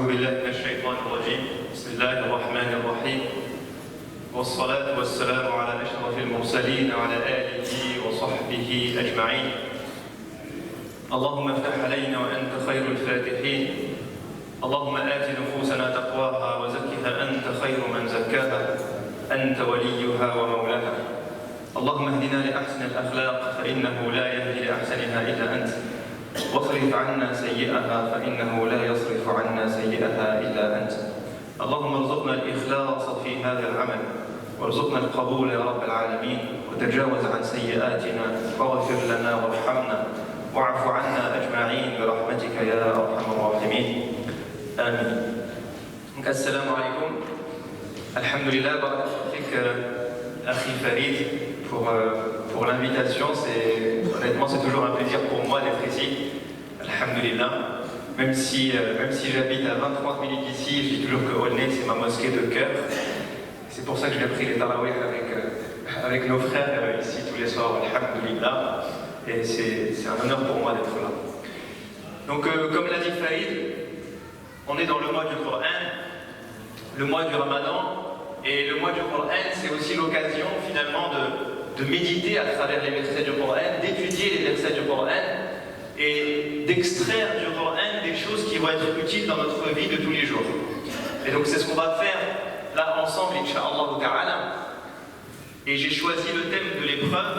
أعوذ بالله من الشيطان الرجيم بسم الله الرحمن الرحيم والصلاة والسلام على أشرف المرسلين وعلى آله وصحبه أجمعين اللهم افتح علينا وأنت خير الفاتحين اللهم آت نفوسنا تقواها وزكها أنت خير من زكاها أنت وليها ومولاها اللهم اهدنا لأحسن الأخلاق فإنه لا يهدي لأحسنها إلا أنت واصرف عنا سيئها فإنه لا يصرف عنا سيئها إلا أنت اللهم ارزقنا الإخلاص في هذا العمل وارزقنا القبول يا رب العالمين وتجاوز عن سيئاتنا واغفر لنا وارحمنا واعف عنا أجمعين برحمتك يا أرحم الراحمين آمين. السلام عليكم. Alhamdulillah, Akhi Farid, pour l'invitation. Honnêtement, c'est toujours un plaisir pour moi d'être ici. Alhamdulillah. Même si j'habite à 20-30 minutes d'ici, je dis toujours que Olney, c'est ma mosquée de cœur. C'est pour ça que j'ai appris les tarawih avec nos frères ici tous les soirs. Alhamdulillah. Et c'est un honneur pour moi d'être là. Donc, comme l'a dit Farid, on est dans le mois du Coran, le mois du Ramadan. Et le mois du Coran, c'est aussi l'occasion finalement de méditer à travers les versets du Coran, d'étudier les versets du Coran et d'extraire du Coran des choses qui vont être utiles dans notre vie de tous les jours. Et donc c'est ce qu'on va faire là ensemble, Inch'Allah ta'ala. Et j'ai choisi le thème de l'épreuve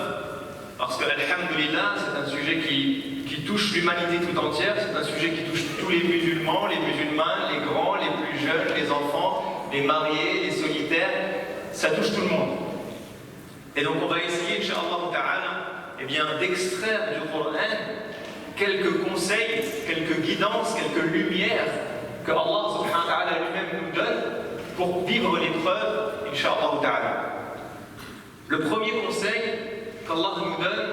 parce que, alhamdulillah, c'est un sujet qui touche l'humanité tout entière, c'est un sujet qui touche tous les musulmans, les musulmanes, les grands, les plus jeunes, les enfants, les mariés, les solitaires, ça touche tout le monde. Et donc on va essayer, Inch'Allah ta'ala, d'extraire du Coran quelques conseils, quelques guidances, quelques lumières que Allah subhanahu wa ta'ala lui-même nous donne pour vivre l'épreuve, Inch'Allah ta'ala. Le premier conseil qu'Allah nous donne,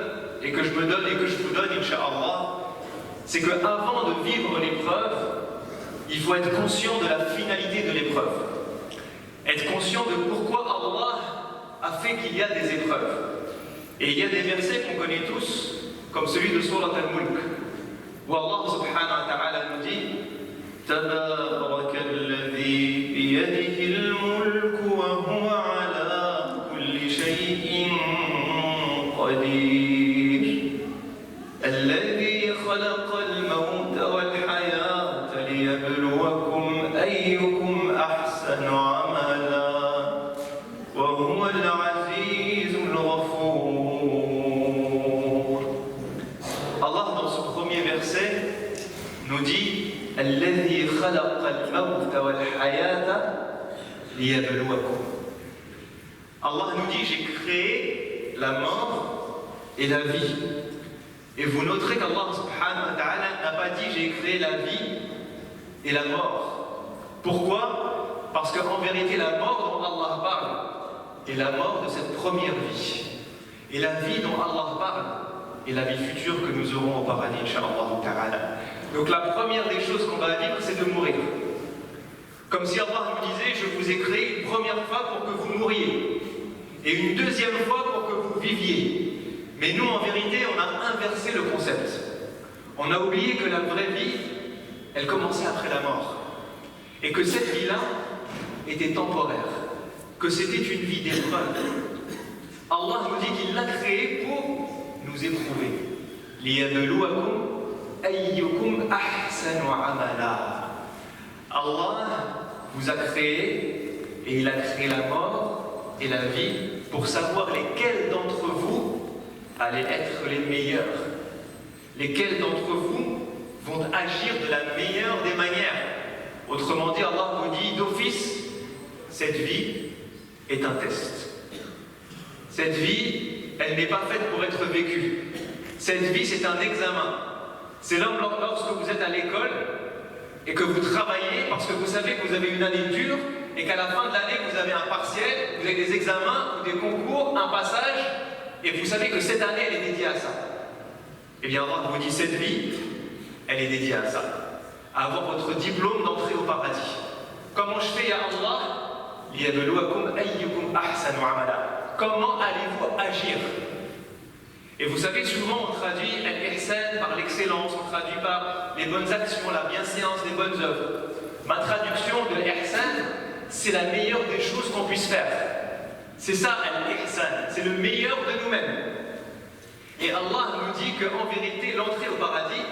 et que je me donne et que je vous donne, Inch'Allah, c'est qu'avant de vivre l'épreuve, il faut être conscient de la finalité de l'épreuve. Être conscient de pourquoi Allah a fait qu'il y a des épreuves. Et il y a des versets qu'on connaît tous, comme celui de Surat Al-Mulk, où Allah subhanahu wa ta'ala nous dit تبارك الذي بيده الملك وهو على كل شيء قدير الذي خلق الموت والحياة ليبلوكم أيكم أحسن عملا وهو العزيز الغفور. Allah dans ce premier verset nous dit الذي خلق الموت والحياة ليبلوكم. Allah nous dit j'ai créé la mort et la vie. Et vous noterez qu'Allah subhanahu wa ta'ala n'a pas dit j'ai créé la vie et la mort. Pourquoi? Parce qu'en vérité la mort dont Allah parle est la mort de cette première vie. Et la vie dont Allah parle est la vie future que nous aurons au paradis, Inch'Allah ta'ala. Donc la première des choses qu'on va vivre, c'est de mourir. Comme si Allah nous disait, je vous ai créé une première fois pour que vous mouriez, et une deuxième fois pour que vous viviez. Mais nous, en vérité, on a inversé le concept. On a oublié que la vraie vie, elle commençait après la mort. Et que cette vie-là était temporaire. Que c'était une vie d'épreuve. Allah nous dit qu'il l'a créée pour nous éprouver. لِيَبْلُوَكُمْ أَيُّكُمْ أَحْسَنُ عَمَلًا. Allah vous a créé et il a créé la mort et la vie pour savoir lesquels d'entre vous allaient être les meilleurs. Lesquels d'entre vous vont agir de la meilleure des manières. Autrement dit, Allah vous dit d'office, cette vie est un test. Cette vie, elle n'est pas faite pour être vécue. Cette vie, c'est un examen. C'est lorsque vous êtes à l'école et que vous travaillez parce que vous savez que vous avez une année dure et qu'à la fin de l'année, vous avez un partiel, vous avez des examens ou des concours, un passage, et vous savez que cette année, elle est dédiée à ça. Eh bien, Allah vous dit, cette vie, elle est dédiée à ça. À avoir votre diplôme d'entrée au paradis. Comment je fais, ya Allah? لِيَبْلُوَكُمْ أَيُّكُمْ أَحْسَنُ عَمَلًا. Comment allez-vous agir? Et vous savez, souvent on traduit al-ihsan par l'excellence, on traduit par les bonnes actions, la bienséance des bonnes œuvres. Ma traduction de l'ihsan, c'est la meilleure des choses qu'on puisse faire. C'est ça, l'ihsan, c'est le meilleur de nous-mêmes. Et Allah nous dit qu'en vérité, l'entrée au paradis,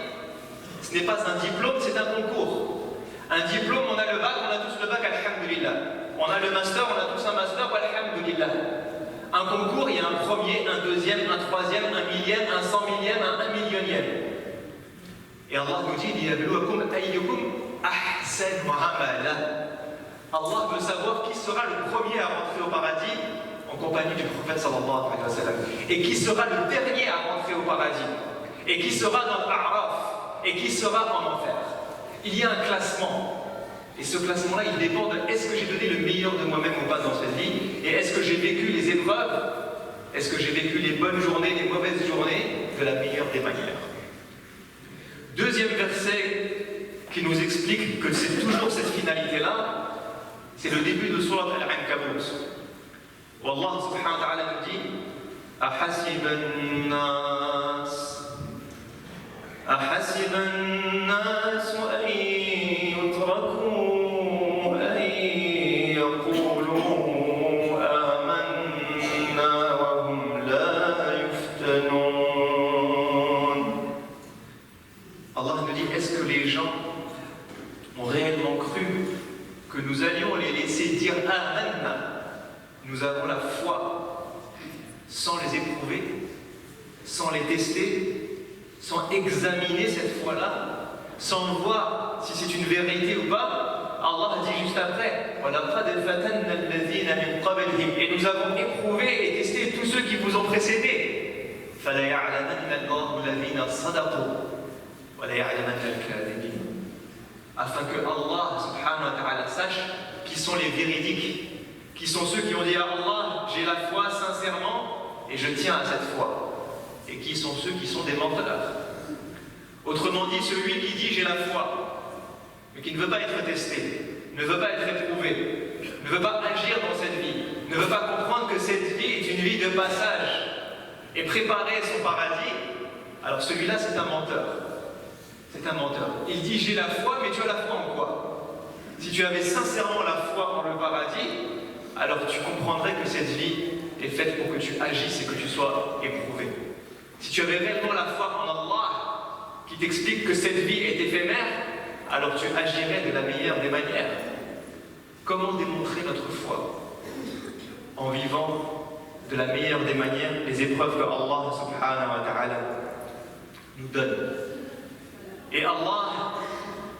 ce n'est pas un diplôme, c'est un concours. Un diplôme, on a le bac, on a tous le bac, alhamdulillah. On a le master, on a tous un master, alhamdulillah. Un concours, il y a un premier, un deuxième, un troisième, un millième, un 100 millième, un millionième. Et Allah nous dit, liyabluwakum ayyukum ahsanu amala. Allah veut savoir qui sera le premier à rentrer au paradis en compagnie du prophète sallallahu alayhi wa sallam. Et qui sera le dernier à rentrer au paradis. Et qui sera dans l'A'raf. Et qui sera en enfer. Il y a un classement. Et ce classement-là, il dépend de est-ce que j'ai donné le meilleur de moi-même ou pas dans cette vie, et est-ce que j'ai vécu les épreuves, est-ce que j'ai vécu les bonnes journées, les mauvaises journées, de la meilleure des manières. Deuxième verset qui nous explique que c'est toujours cette finalité-là, c'est le début de Surat Al-Ankabut. Où Allah subhanahu wa ta'ala nous dit أحسب الناس أن يتركوا أن يقولوا آمنا وهم لا يفتنون. Allah nous dit, est-ce que les gens ont réellement cru que nous allions les laisser dire Amanna, nous avons la foi, sans les éprouver, sans les tester, sans examiner cette foi-là, sans voir si c'est une vérité ou pas? Allah dit juste après, et nous avons éprouvé et testé tous ceux qui vous ont précédés, afin que Allah subhanahu wa ta'ala sache qui sont les véridiques, qui sont ceux qui ont dit à Allah, j'ai la foi sincèrement et je tiens à cette foi. Et qui sont ceux qui sont des menteurs. Autrement dit, celui qui dit j'ai la foi, mais qui ne veut pas être testé, ne veut pas être éprouvé, ne veut pas agir dans cette vie, ne veut pas comprendre que cette vie est une vie de passage et préparer son paradis, alors celui-là c'est un menteur. C'est un menteur. Il dit j'ai la foi, mais tu as la foi en quoi? Si tu avais sincèrement la foi en le paradis, alors tu comprendrais que cette vie est faite pour que tu agisses et que tu sois éprouvé. Si tu avais réellement la foi en Allah, qui t'explique que cette vie est éphémère, alors tu agirais de la meilleure des manières. Comment démontrer notre foi? En vivant de la meilleure des manières les épreuves que Allah subhanahu wa ta'ala nous donne. Et Allah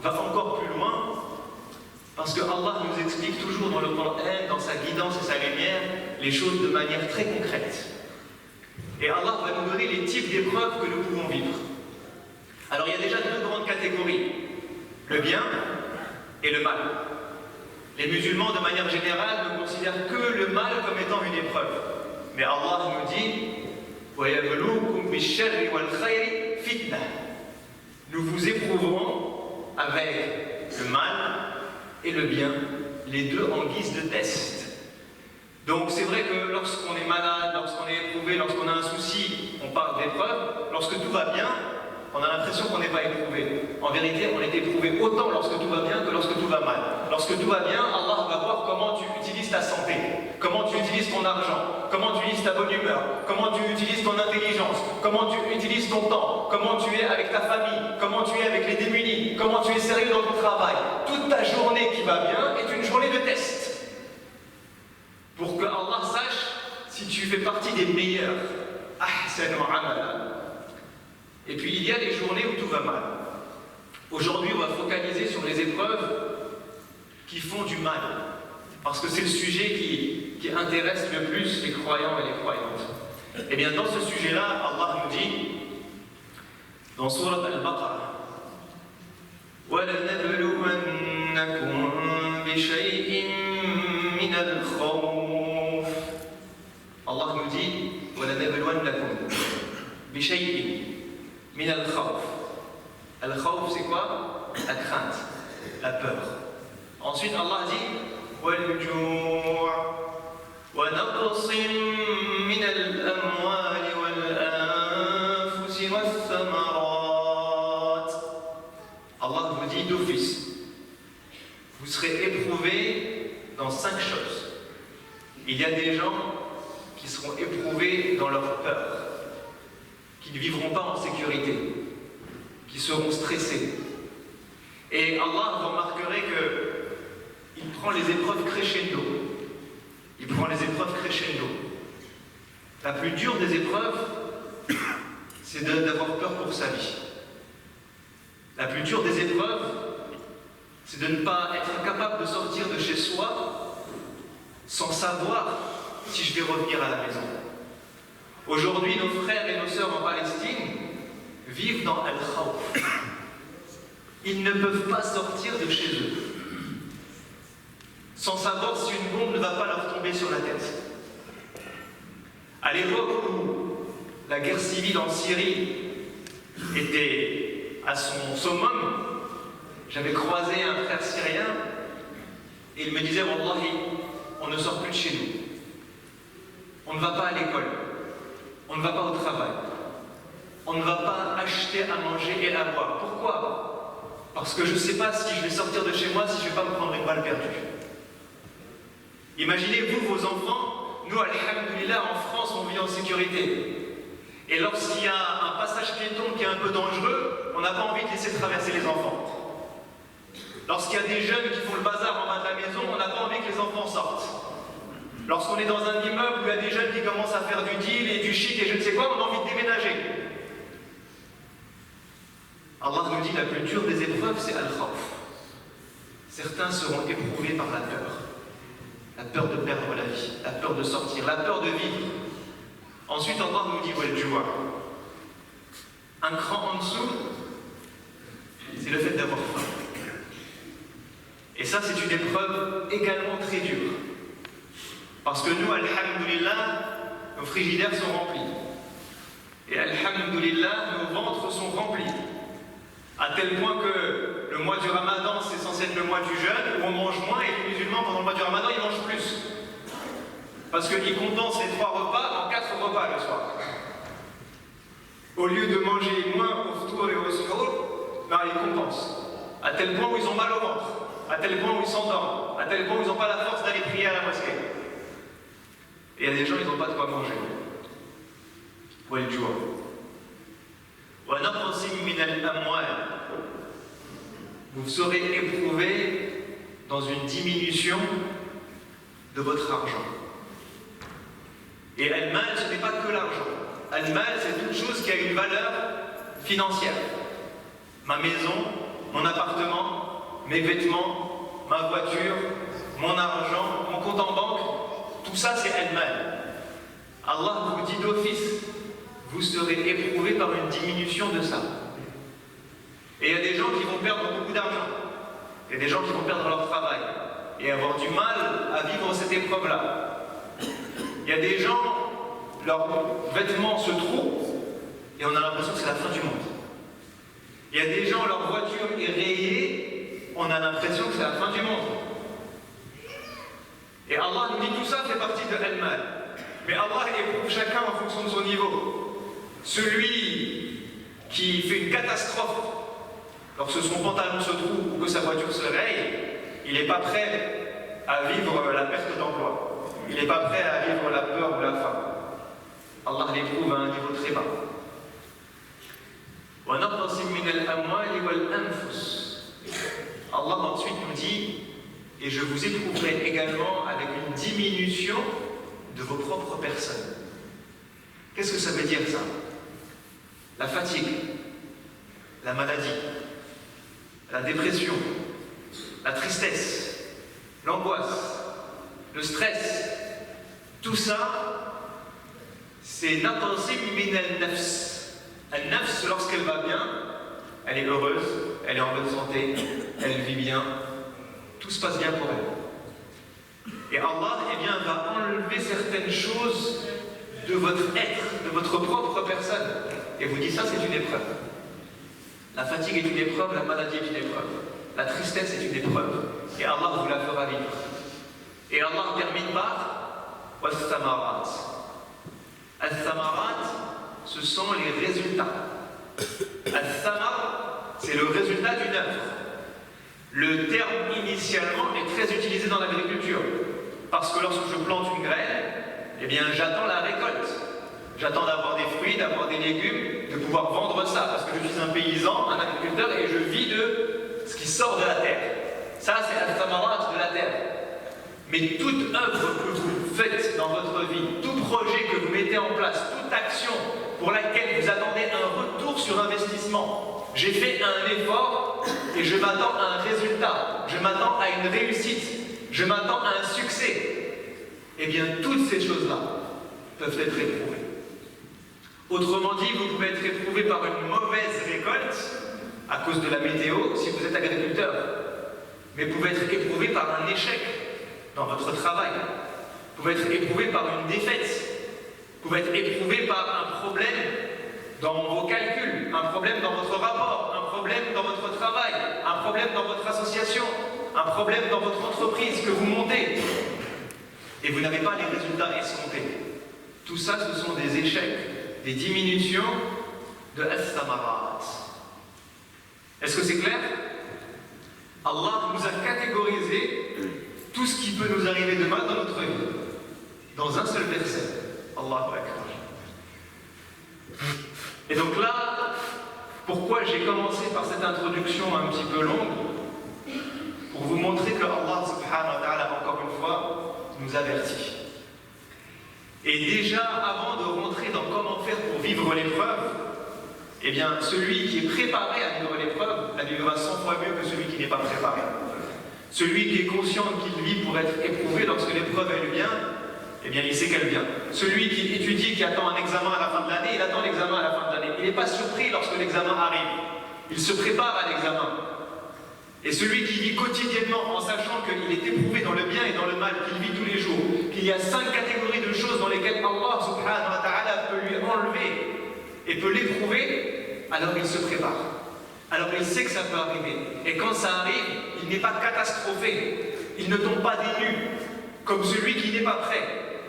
va encore plus loin, parce que Allah nous explique toujours dans le Coran, dans sa guidance et sa lumière, les choses de manière très concrète. Et Allah va nous donner les types d'épreuves que nous pouvons vivre. Alors il y a déjà deux grandes catégories, le bien et le mal. Les musulmans de manière générale ne considèrent que le mal comme étant une épreuve. Mais Allah nous dit وَيَبْلُوكُمْ بِالشَّرِّ وَالْخَيْرِ فِتْنَةً. Nous vous éprouverons avec le mal et le bien, les deux en guise de test. Donc c'est vrai que lorsqu'on est malade, lorsqu'on est éprouvé, lorsqu'on a un souci, on parle d'épreuve. Lorsque tout va bien, on a l'impression qu'on n'est pas éprouvé. En vérité, on est éprouvé autant lorsque tout va bien que lorsque tout va mal. Lorsque tout va bien, Allah va voir comment tu utilises ta santé, comment tu utilises ton argent, comment tu utilises ta bonne humeur, comment tu utilises ton intelligence, comment tu utilises ton temps, comment tu es avec ta famille, comment tu es avec les démunis, comment tu es sérieux dans ton travail. Toute ta journée qui va bien est une journée de test. Pour que Allah sache si tu fais partie des meilleurs. Ahsanu amala. Et puis il y a des journées où tout va mal. Aujourd'hui, on va focaliser sur les épreuves qui font du mal. Parce que c'est le sujet qui intéresse le plus les croyants et les croyantes. Et bien dans ce sujet-là, Allah nous dit, dans Surat Al-Baqarah, وَلَنَبْلُوَنَّكُمْ بِشَيْءٍ مِنَ الْخَوْفِ. Allah nous dit, وَلَنَبْلُوَنَّكُمْ بِشَيْءٍ مِنَ الْخَوْفِ. Al-khawf, c'est quoi? La crainte, la peur. Ensuite, Allah dit وَالْجُوعِ وَنَقْصٍ مِنَ الْأَمْوَالِ وَالْأَنفُسِ وَالثَّمَرَاتِ. Allah vous dit d'office serez éprouvés dans 5 choses. Il y a des gens qui seront éprouvés dans leur peur, qui ne vivront pas en sécurité, qui seront stressés. Et Allah, vous remarquerez qu'il prend les épreuves crescendo. Il prend les épreuves crescendo. La plus dure des épreuves, c'est d'avoir peur pour sa vie. La plus dure des épreuves, c'est de ne pas être capable de sortir de chez soi sans savoir si je vais revenir à la maison. Aujourd'hui, nos frères et nos sœurs en Palestine vivent dans Al-Khawf. Ils ne peuvent pas sortir de chez eux sans savoir si une bombe ne va pas leur tomber sur la tête. À l'époque où la guerre civile en Syrie était à son summum, j'avais croisé un frère syrien et il me disait « Wallahi, on ne sort plus de chez nous. On ne va pas à l'école. On ne va pas au travail. On ne va pas acheter à manger et à boire. Pourquoi? Parce que je ne sais pas si je vais sortir de chez moi, si je ne vais pas me prendre une balle perdue. » Imaginez-vous vos enfants, nous, alhamdoulilah, en France, on vit en sécurité. Et lorsqu'il y a un passage piéton qui est un peu dangereux, on n'a pas envie de laisser traverser les enfants. Lorsqu'il y a des jeunes qui font le bazar en bas de la maison, on n'a pas envie que les enfants sortent. Lorsqu'on est dans un immeuble où il y a des jeunes qui commencent à faire du deal et du shit et je ne sais quoi, on a envie de déménager. Allah nous dit la plus dure des épreuves, c'est Al-Khawf. Certains seront éprouvés par la peur. La peur de perdre la vie, la peur de sortir, la peur de vivre. Ensuite, Allah nous dit Wal-Jua. Un cran en dessous, c'est le fait d'avoir faim. Et ça, c'est une épreuve également très dure. Parce que nous, alhamdoulilah, nos frigidaires sont remplis. Et alhamdoulilah, nos ventres sont remplis. À tel point que le mois du Ramadan, c'est censé être le mois du jeûne, où on mange moins, et les musulmans, pendant le mois du Ramadan, ils mangent plus. Parce qu'ils compensent les 3 repas en 4 repas le soir. Au lieu de manger moins au ftour et au suhour, non, ils compensent. À tel point où ils ont mal au ventre, à tel point où ils s'endorment, à tel point où ils n'ont pas la force d'aller prier à la mosquée. Et il y a des gens, ils n'ont pas de quoi manger. Wal-Jua. Vous serez éprouvés dans une diminution de votre argent. Et Al-Mal, ce n'est pas que l'argent. Al-Mal, c'est toute chose qui a une valeur financière. Ma maison, mon appartement, mes vêtements, ma voiture, mon argent, mon compte en banque, tout ça c'est Al-Mal. Allah vous dit d'office, vous serez éprouvés par une diminution de ça. Et il y a des gens qui vont perdre beaucoup d'argent. Il y a des gens qui vont perdre leur travail et avoir du mal à vivre cette épreuve-là. Il y a des gens, leurs vêtements se trouent et on a l'impression que c'est la fin du monde. Il y a des gens, leur voiture est rayée, on a l'impression que c'est la fin du monde. Et Allah nous dit tout ça fait partie de Al-Mal. Mais Allah éprouve chacun en fonction de son niveau. Celui qui fait une catastrophe lorsque son pantalon se trouve ou que sa voiture se raye, il n'est pas prêt à vivre la perte d'emploi. Il n'est pas prêt à vivre la peur ou la faim. Allah l'éprouve à un niveau très bas. Allah ensuite nous dit, et je vous éprouverai également avec une diminution de vos propres personnes. Qu'est-ce que ça veut dire ça? La fatigue, la maladie, la dépression, la tristesse, l'angoisse, le stress, tout ça, c'est naqsim min al-nafs. Al-nafs, lorsqu'elle va bien, elle est heureuse, elle est en bonne santé, elle vit bien, tout se passe bien pour elle. Et Allah, eh bien, va enlever certaines choses de votre être, de votre propre personne. Et vous dites ça, c'est une épreuve. La fatigue est une épreuve, la maladie est une épreuve. La tristesse est une épreuve. Et Allah vous la fera vivre. Et Allah termine par was-samarat. As-samarat, ce sont les résultats. As-samar, c'est le résultat d'une œuvre. Le terme initialement est très utilisé dans l'agriculture. Parce que lorsque je plante une graine, eh bien j'attends la récolte. J'attends d'avoir des fruits, d'avoir des légumes, de pouvoir vendre ça. Parce que je suis un paysan, un agriculteur, et je vis de ce qui sort de la terre. Ça, c'est al-thamarat de la terre. Mais toute œuvre que vous faites dans votre vie, tout projet que vous mettez en place, toute action pour laquelle vous attendez un retour sur investissement, j'ai fait un effort et je m'attends à un résultat, je m'attends à une réussite, je m'attends à un succès. Eh bien, toutes ces choses-là peuvent être éprouvées. Autrement dit, vous pouvez être éprouvé par une mauvaise récolte à cause de la météo si vous êtes agriculteur, mais vous pouvez être éprouvé par un échec dans votre travail, vous pouvez être éprouvé par une défaite, vous pouvez être éprouvé par un problème dans vos calculs, un problème dans votre rapport, un problème dans votre travail, un problème dans votre association, un problème dans votre entreprise que vous montez et vous n'avez pas les résultats escomptés. Tout ça, ce sont des échecs, des diminutions de al-thamarat. Est-ce que c'est clair? Allah nous a catégorisé tout ce qui peut nous arriver de mal dans notre vie dans un seul verset. Allahu Akbar. Et donc là, pourquoi j'ai commencé par cette introduction un petit peu longue? Pour vous montrer que Allah subhanahu wa ta'ala, encore une fois, nous avertit. Et déjà, avant de rentrer dans comment faire pour vivre l'épreuve, eh bien, celui qui est préparé à vivre l'épreuve la vivra 100 fois mieux que celui qui n'est pas préparé. Celui qui est conscient qu'il vit pour être éprouvé lorsque l'épreuve elle vient, eh bien il sait qu'elle vient. Celui qui étudie, qui attend un examen à la fin de l'année, il attend l'examen à la fin de l'année. Il n'est pas surpris lorsque l'examen arrive. Il se prépare à l'examen. Et celui qui vit quotidiennement en sachant qu'il est éprouvé dans le bien et dans le mal, qu'il vit tous les jours, qu'il y a 5 catégories de choses dans lesquelles Allah subhanahu wa ta'ala peut lui enlever et peut l'éprouver, alors il se prépare. Alors il sait que ça peut arriver. Et quand ça arrive, il n'est pas catastrophé. Il ne tombe pas des nues, comme celui qui n'est pas prêt.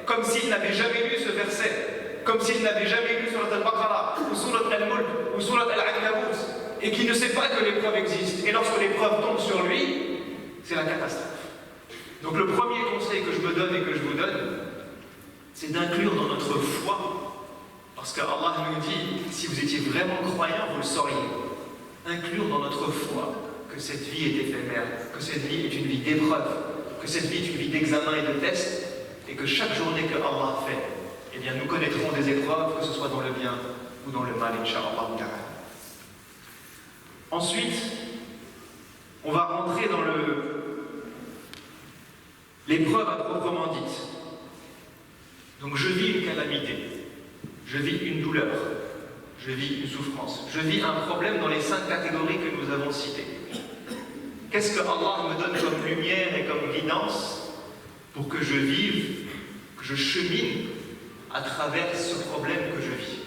Comme s'il n'avait jamais lu ce verset. Comme s'il n'avait jamais lu Surat al-Baqarah, ou Surat al-Mulk, ou Surat al-Ankabut, et qui ne sait pas que l'épreuve existe. Et lorsque l'épreuve tombe sur lui, c'est la catastrophe. Donc le premier conseil que je me donne et que je vous donne, c'est d'inclure dans notre foi, parce que Allah nous dit, si vous étiez vraiment croyant, vous le sauriez. Inclure dans notre foi que cette vie est éphémère, que cette vie est une vie d'épreuve, que cette vie est une vie d'examen et de test, et que chaque journée que Allah fait, eh bien nous connaîtrons des épreuves, que ce soit dans le bien ou dans le mal, Inch'Allah. Ensuite, on va rentrer dans l'épreuve à proprement dite. Donc je vis une calamité, je vis une douleur, je vis une souffrance, je vis un problème dans les 5 catégories que nous avons citées. Qu'est-ce que Allah me donne comme lumière et comme guidance pour que je vive, que je chemine à travers ce problème que je vis?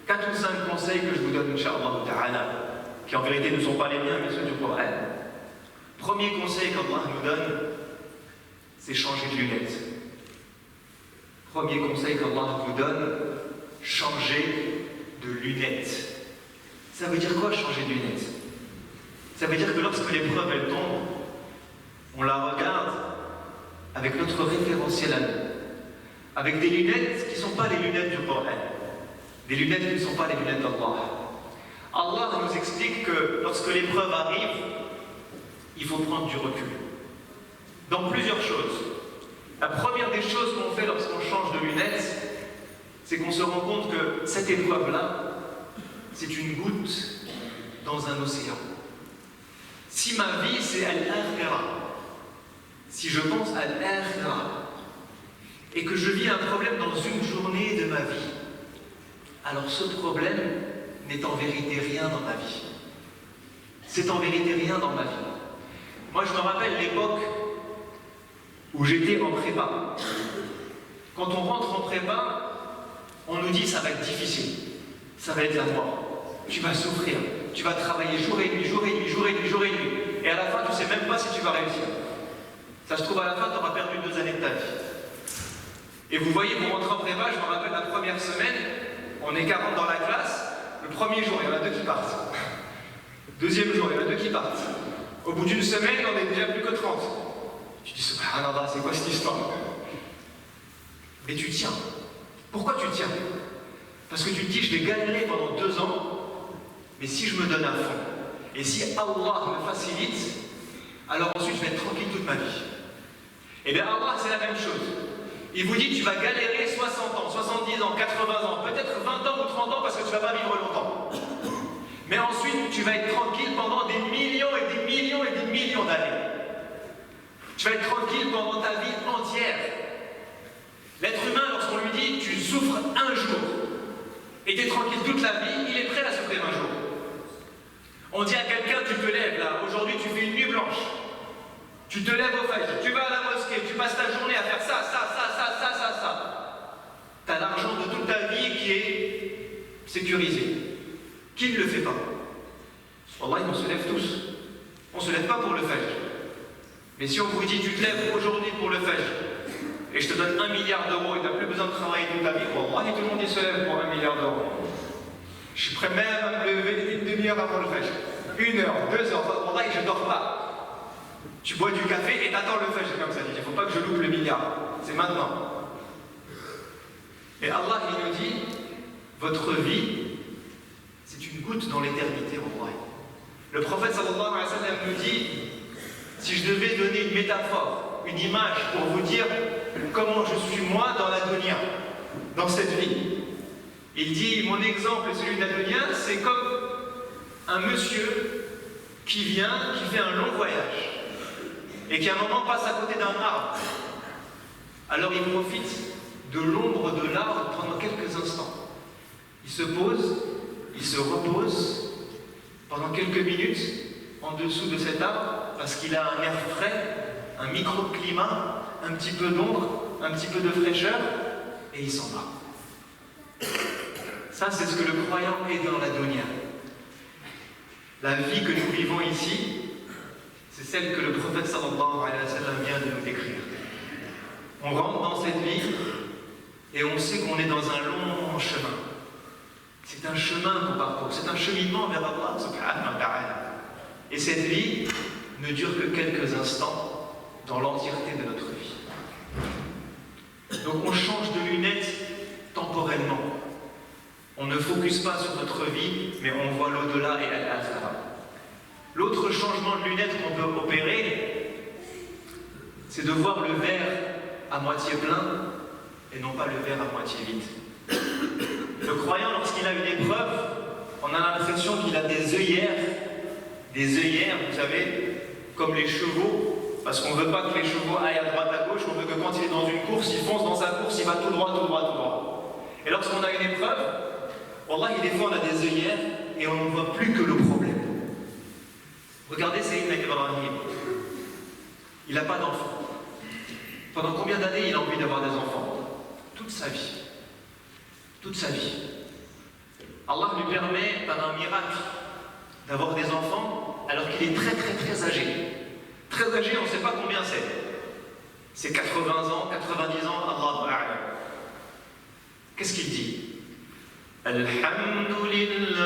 4 ou 5 conseils que je vous donne, Inch'Allah ta'ala, qui en vérité ne sont pas les miens, mais ceux du Coran. Premier conseil qu'Allah nous donne, c'est changer de lunettes. Premier conseil qu'Allah nous donne, changer de lunettes. Ça veut dire quoi, changer de lunettes? Ça veut dire que lorsque l'épreuve elle tombe, on la regarde avec notre référentiel à nous, avec des lunettes qui ne sont pas les lunettes du Coran, des lunettes qui ne sont pas les lunettes d'Allah. Allah nous explique que lorsque l'épreuve arrive, il faut prendre du recul. Dans plusieurs choses. La première des choses qu'on fait lorsqu'on change de lunettes, c'est qu'on se rend compte que cette épreuve-là, c'est une goutte dans un océan. Si ma vie c'est al-akhirah, si je pense à al-akhirah, et que je vis un problème dans une journée de ma vie, alors ce problème n'est en vérité rien dans ma vie. C'est en vérité rien dans ma vie. Moi je me rappelle l'époque où j'étais en prépa. Quand on rentre en prépa, on nous dit ça va être difficile, ça va être la mort, tu vas souffrir, tu vas travailler jour et nuit, jour et nuit, jour et nuit, jour et nuit, et à la fin tu ne sais même pas si tu vas réussir. Ça se trouve à la fin tu auras perdu 2 années de ta vie. Et vous voyez, vous rentrez en prépa, je me rappelle la première semaine, on est 40 dans la classe, le premier jour il y en a 2 qui partent, deuxième jour il y en a 2 qui partent, Au bout d'une semaine, on n'est déjà plus que 30. Tu dis, subhanallah, c'est quoi cette histoire? Mais tu tiens. Pourquoi tu tiens? Parce que tu te dis, je vais galérer pendant 2 ans, mais si je me donne à fond, et si Allah me facilite, alors ensuite je vais être tranquille toute ma vie. Et bien Allah, c'est la même chose. Il vous dit, tu vas galérer 60 ans, 70 ans, 80 ans, peut-être 20 ans ou 30 ans parce que tu ne vas pas vivre longtemps. Mais ensuite, tu vas être tranquille pendant des millions et des millions et des millions d'années. Tu vas être tranquille pendant ta vie entière. L'être humain, lorsqu'on lui dit, tu souffres un jour, et tu es tranquille toute la vie, il est prêt à souffrir un jour. On dit à quelqu'un, tu te lèves là, aujourd'hui tu fais une nuit blanche. Tu te lèves au fajr, tu vas à la mosquée, tu passes ta journée à faire ça. Tu as l'argent de toute ta vie qui est sécurisé. Qui ne le fait pas? Wallah, on se lève tous. On ne se lève pas pour le fajr. Mais si on vous dit, tu te lèves aujourd'hui pour le fajr, et je te donne 1 milliard d'euros et tu n'as plus besoin de travailler toute ta vie, wallah, tout le monde se lève pour 1 milliard d'euros. Je suis prêt même à me lever une demi-heure avant le fajr. 1 heure, 2 heures, wallah, je ne dors pas. Tu bois du café et t'attends le fajr comme ça. Il ne faut pas que je loupe le milliard. C'est maintenant. Et Allah, il nous dit, votre vie, c'est une goutte dans l'éternité, wallah. Le prophète sallallahu alayhi wa sallam nous dit, si je devais donner une métaphore, une image pour vous dire comment je suis moi dans la dunya, dans cette vie. Il dit, mon exemple, celui de la dunya, c'est comme un monsieur qui vient, qui fait un long voyage, et qui à un moment passe à côté d'un arbre. Alors il profite de l'ombre de l'arbre pendant quelques instants. Il se pose, il se repose pendant quelques minutes en dessous de cet arbre, parce qu'il a un air frais, un microclimat, un petit peu d'ombre, un petit peu de fraîcheur, et il s'en va. Ça, c'est ce que le croyant est dans la dunya. La vie que nous vivons ici, c'est celle que le prophète sallallahu alayhi wa sallam vient de nous décrire. On rentre dans cette vie et on sait qu'on est dans un long chemin. C'est un chemin qu'on parcourt, c'est un cheminement vers Allah subhanahu wa ta'ala. Et cette vie ne dure que quelques instants dans l'entièreté de notre vie. Donc on change de lunettes temporellement. On ne focus pas sur notre vie, mais on voit l'au-delà et al-akhirah. L'autre changement de lunettes qu'on peut opérer, c'est de voir le verre à moitié plein et non pas le verre à moitié vide. Le croyant, lorsqu'il a une épreuve, on a l'impression qu'il a des œillères, vous savez, comme les chevaux, parce qu'on ne veut pas que les chevaux aillent à droite à gauche, on veut que quand il est dans une course, il fonce dans sa course, il va tout droit. Et lorsqu'on a une épreuve, wallah, des fois on a des œillères et on ne voit plus que le problème. Regardez Sayyidina Ibrahim, il n'a pas d'enfant. Pendant combien d'années il a envie d'avoir des enfants? Toute sa vie. Toute sa vie. Allah lui permet, par un miracle, d'avoir des enfants alors qu'il est très âgé. Très âgé, on ne sait pas combien c'est. C'est 80 ans, 90 ans, Allahu a'lam. Qu'est-ce qu'il dit? Alhamdulillahi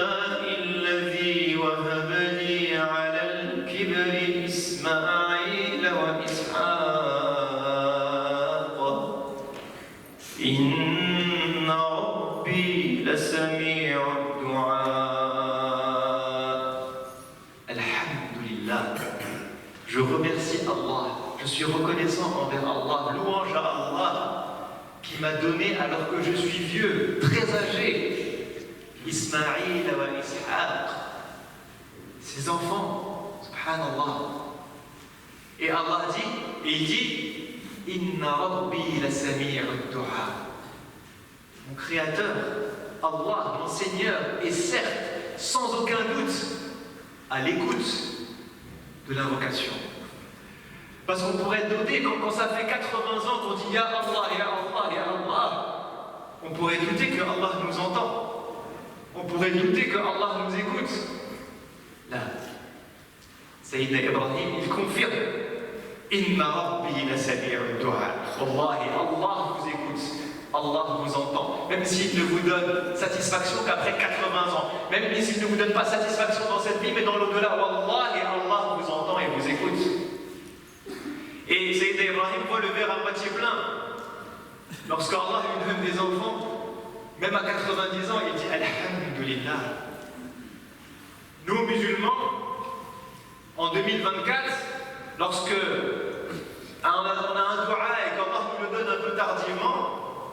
alladhi wahaba li ala al-kibri Ismaïl wa Ishaq. Inna rabbi lasami'u ad-du'a. Alhamdulillah. Je remercie Allah. Je suis reconnaissant envers Allah. Louange à Allah qui m'a donné alors que je suis vieux, très âgé. Ismaïl wa Ishaq, ses enfants, subhanallah. Et Allah dit, il dit, Inna Rabbi la sami'u ad-du'a. Mon Créateur, Allah, mon Seigneur, est certes, sans aucun doute, à l'écoute de l'invocation. Parce qu'on pourrait douter, quand ça fait 80 ans qu'on dit Ya Allah, Ya Allah, Ya Allah, on pourrait douter que Allah nous entend. On pourrait douter que Allah nous écoute. Là, Sayyidina Ibrahim, il confirme Inna Rabbi la sami'u ad-du'a. Wallahi, Allah vous écoute, Allah vous entend. Même s'il ne vous donne satisfaction qu'après 80 ans, même s'il ne vous donne pas satisfaction dans cette vie, mais dans l'au-delà, Wallahi, Allah vous entend et vous le verre à moitié plein. Lorsque Allah lui donne des enfants, même à 90 ans, il dit Alhamdulillah. Nous, musulmans, en 2024, lorsque on a un dua et qu'Allah nous le donne un peu tardivement,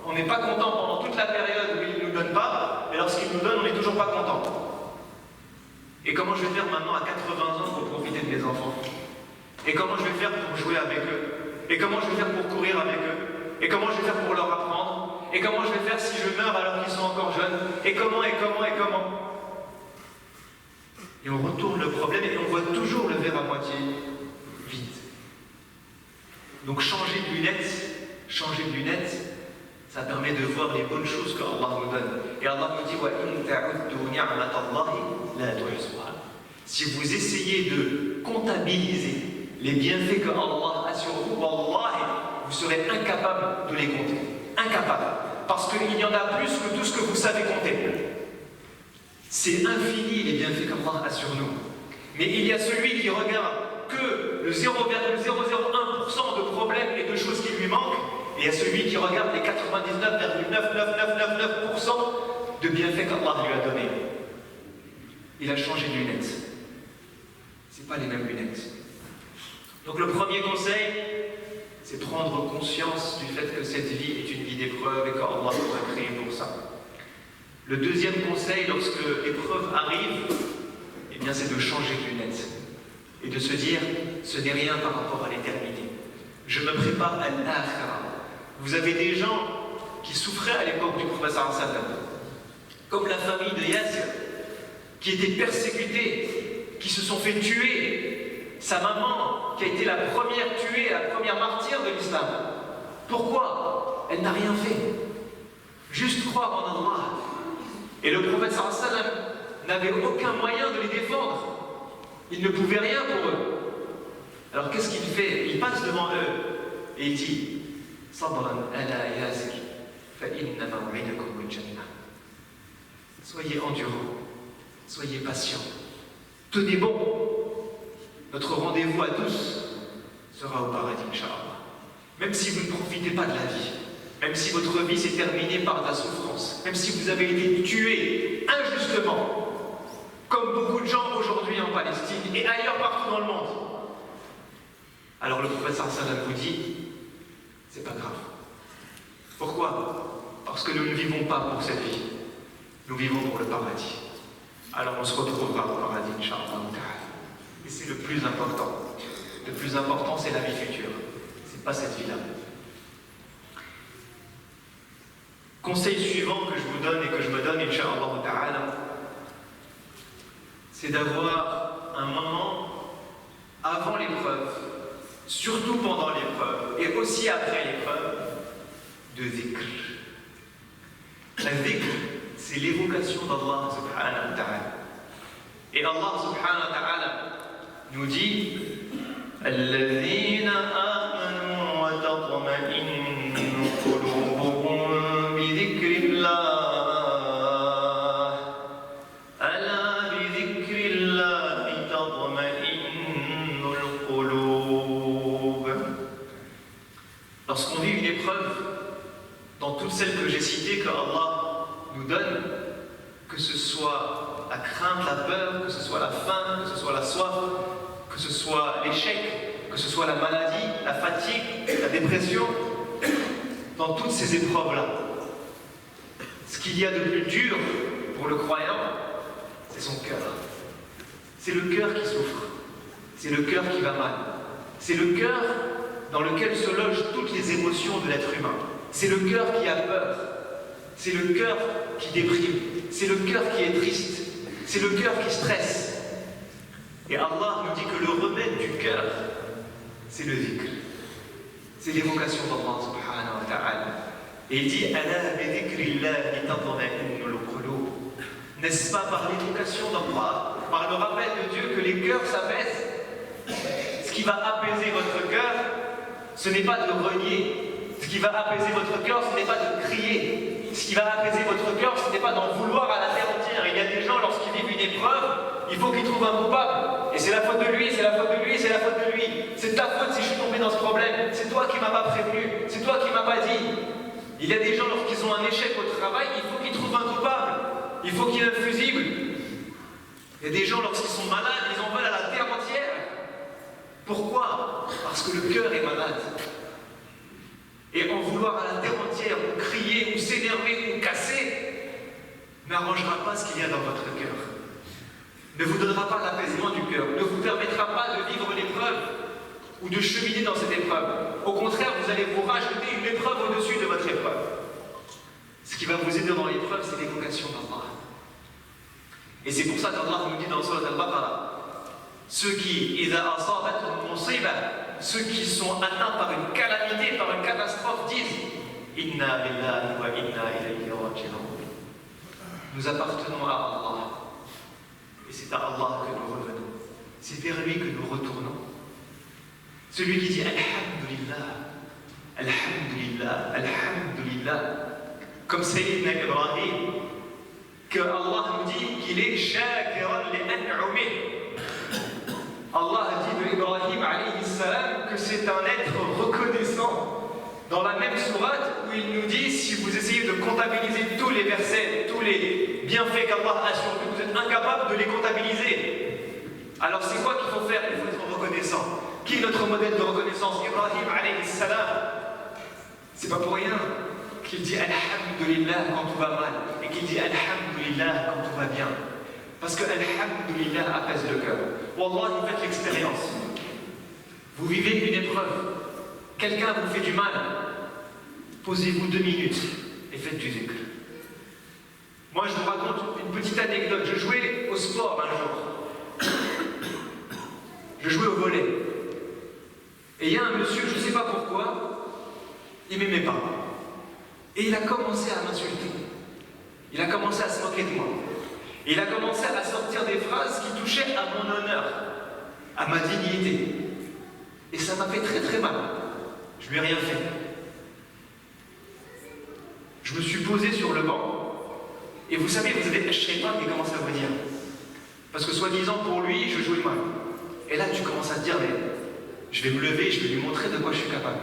on n'est pas content pendant toute la période où il ne nous donne pas, et lorsqu'il nous donne, on n'est toujours pas content. Et comment je vais faire maintenant à 80 ans pour profiter de mes enfants? Et comment je vais faire pour jouer avec eux? Et comment je vais faire pour courir avec eux? Et comment je vais faire pour leur apprendre? Et comment je vais faire si je meurs alors qu'ils sont encore jeunes? Et comment? Et on retourne le problème et on voit toujours le verre à moitié vide. Donc changer de lunettes, ça permet de voir les bonnes choses qu'Allah nous donne. Et Allah nous dit وَإِن تَعُدُّوا نِعْمَةَ اللَّهِ لَا تُحْصُوهَا. Si vous essayez de comptabiliser les bienfaits que Allah a sur vous, wallahi, vous serez incapable de les compter. Incapable. Parce qu'il y en a plus que tout ce que vous savez compter. C'est infini les bienfaits qu'Allah a sur nous. Mais il y a celui qui regarde que le 0,001% de problèmes et de choses qui lui manquent, et il y a celui qui regarde les 99,99999% de bienfaits qu'Allah lui a donnés. Il a changé de lunettes. Ce n'est pas les mêmes lunettes. Donc le premier conseil, c'est prendre conscience du fait que cette vie est une vie d'épreuve et qu'Allah nous a créé pour ça. Le deuxième conseil, lorsque l'épreuve arrive, eh bien, c'est de changer de lunettes et de se dire, ce n'est rien par rapport à l'éternité. Je me prépare à l'akhira. Vous avez des gens qui souffraient à l'époque du prophète sallam, comme la famille de Yasir, qui étaient persécutés, qui se sont fait tuer. Sa maman, qui a été la première tuée, la première martyre de l'islam. Pourquoi? Elle n'a rien fait. Juste croire en Allah. Et le prophète sallam n'avait aucun moyen de les défendre. Il ne pouvait rien pour eux. Alors qu'est-ce qu'il fait? Il passe devant eux et il dit Sabran ala Yasir, fa inna maw'idakum al-jannah. Soyez endurants, soyez patients, tenez bon. Notre rendez-vous à tous sera au paradis, Inch'Allah. Même si vous ne profitez pas de la vie, même si votre vie s'est terminée par de la souffrance, même si vous avez été tué injustement, comme beaucoup de gens aujourd'hui en Palestine et ailleurs partout dans le monde, alors le prophète sallam vous dit, c'est pas grave. Pourquoi? Parce que nous ne vivons pas pour cette vie, nous vivons pour le paradis. Alors on se retrouvera au paradis, Inch'Allah. Et c'est le plus important. Le plus important, c'est la vie future. C'est pas cette vie-là. Conseil suivant que je vous donne et que je me donne, Inch'Allah ta'ala, c'est d'avoir un moment avant l'épreuve, surtout pendant l'épreuve, et aussi après l'épreuve, de dhikr. La dhikr, c'est l'évocation d'Allah subhanahu wa ta'ala. Et Allah subhanahu wa ta'ala nous dit الذين آمنوا وتطمئن قلوبهم بذكر الله ألا بذكر الله تطمئن القلوب. Lorsqu'on vit une épreuve, dans toutes celles que j'ai citées, que Allah nous donne, que ce soit la crainte, la peur, que ce soit la faim, que ce soit la soif, que ce soit l'échec, que ce soit la maladie, la fatigue, la dépression, dans toutes ces épreuves-là, ce qu'il y a de plus dur pour le croyant, c'est son cœur. C'est le cœur qui souffre, c'est le cœur qui va mal, c'est le cœur dans lequel se logent toutes les émotions de l'être humain, c'est le cœur qui a peur, c'est le cœur qui déprime, c'est le cœur qui est triste, c'est le cœur qui stresse. Et Allah nous dit que le remède du cœur, c'est le dhikr. C'est l'évocation d'Allah subhanahu wa ta'ala. Et il dit Ala bi dhikrillahi tatma'innul qulub. N'est-ce pas par l'évocation d'Allah, par le rappel de Dieu que les cœurs s'apaisent? Ce qui va apaiser votre cœur, ce n'est pas de renier. Ce qui va apaiser votre cœur, ce n'est pas de crier. Ce qui va apaiser votre cœur, ce n'est pas d'en vouloir à la terre entière. Il y a des gens, lorsqu'ils vivent une épreuve, il faut qu'ils trouvent un coupable. Et Et c'est la faute de lui, c'est la faute de lui, c'est la faute de lui. C'est ta faute si je suis tombé dans ce problème. C'est toi qui m'as pas prévenu, c'est toi qui m'as pas dit. Il y a des gens, lorsqu'ils ont un échec au travail, il faut qu'ils trouvent un coupable. Il faut qu'il y ait un fusible. Il y a des gens, lorsqu'ils sont malades, ils en veulent à la terre entière. Pourquoi? Parce que le cœur est malade. Et en vouloir à la terre entière, ou crier, ou s'énerver, ou casser, n'arrangera pas ce qu'il y a dans votre cœur. Ne vous donnera pas l'apaisement du cœur, ne vous permettra pas de vivre l'épreuve ou de cheminer dans cette épreuve. Au contraire, vous allez vous rajouter une épreuve au-dessus de votre épreuve. Ce qui va vous aider dans l'épreuve, c'est l'évocation d'Allah. Et c'est pour ça qu'Allah nous dit dans Surat Al-Baqarah, ceux qui sont atteints par une calamité, par une catastrophe, disent Inna lillahi wa inna ilayhi raji'un. Nous appartenons à Allah. Et c'est à Allah que nous revenons. C'est vers lui que nous retournons. Celui qui dit Alhamdulillah, Alhamdulillah, Alhamdulillah, comme Sayyidina Ibrahim, que Allah nous dit qu'il est shakiran li an'umih. Allah dit de Ibrahim alayhi salam que c'est un être reconnaissant. Dans la même sourate où il nous dit, si vous essayez de comptabiliser tous les versets, tous les bienfaits qu'Allah a sur vous, vous êtes incapable de les comptabiliser. Alors c'est quoi qu'il faut faire? Il faut être reconnaissant. Qui est notre modèle de reconnaissance? Ibrahim alayhi salam. C'est pas pour rien qu'il dit Alhamdulillah quand tout va mal et qu'il dit Alhamdulillah quand tout va bien. Parce que Alhamdulillah apaise le cœur. Wallah, faites l'expérience. Vous vivez une épreuve. Quelqu'un vous fait du mal. Posez-vous 2 minutes et faites du zikr. Moi, je vous raconte une petite anecdote. Je jouais au sport un jour. Je jouais au volley. Et il y a un monsieur, je ne sais pas pourquoi, il ne m'aimait pas. Et il a commencé à m'insulter. Il a commencé à se moquer de moi. Et il a commencé à sortir des phrases qui touchaient à mon honneur, à ma dignité. Et ça m'a fait très très mal. Je ne lui ai rien fait. Je me suis posé sur le banc. Et vous savez, vous avez un shaitan qui commence à venir. Parce que soi-disant pour lui, je jouais mal. Et là, tu commences à te dire, mais je vais me lever, je vais lui montrer de quoi je suis capable.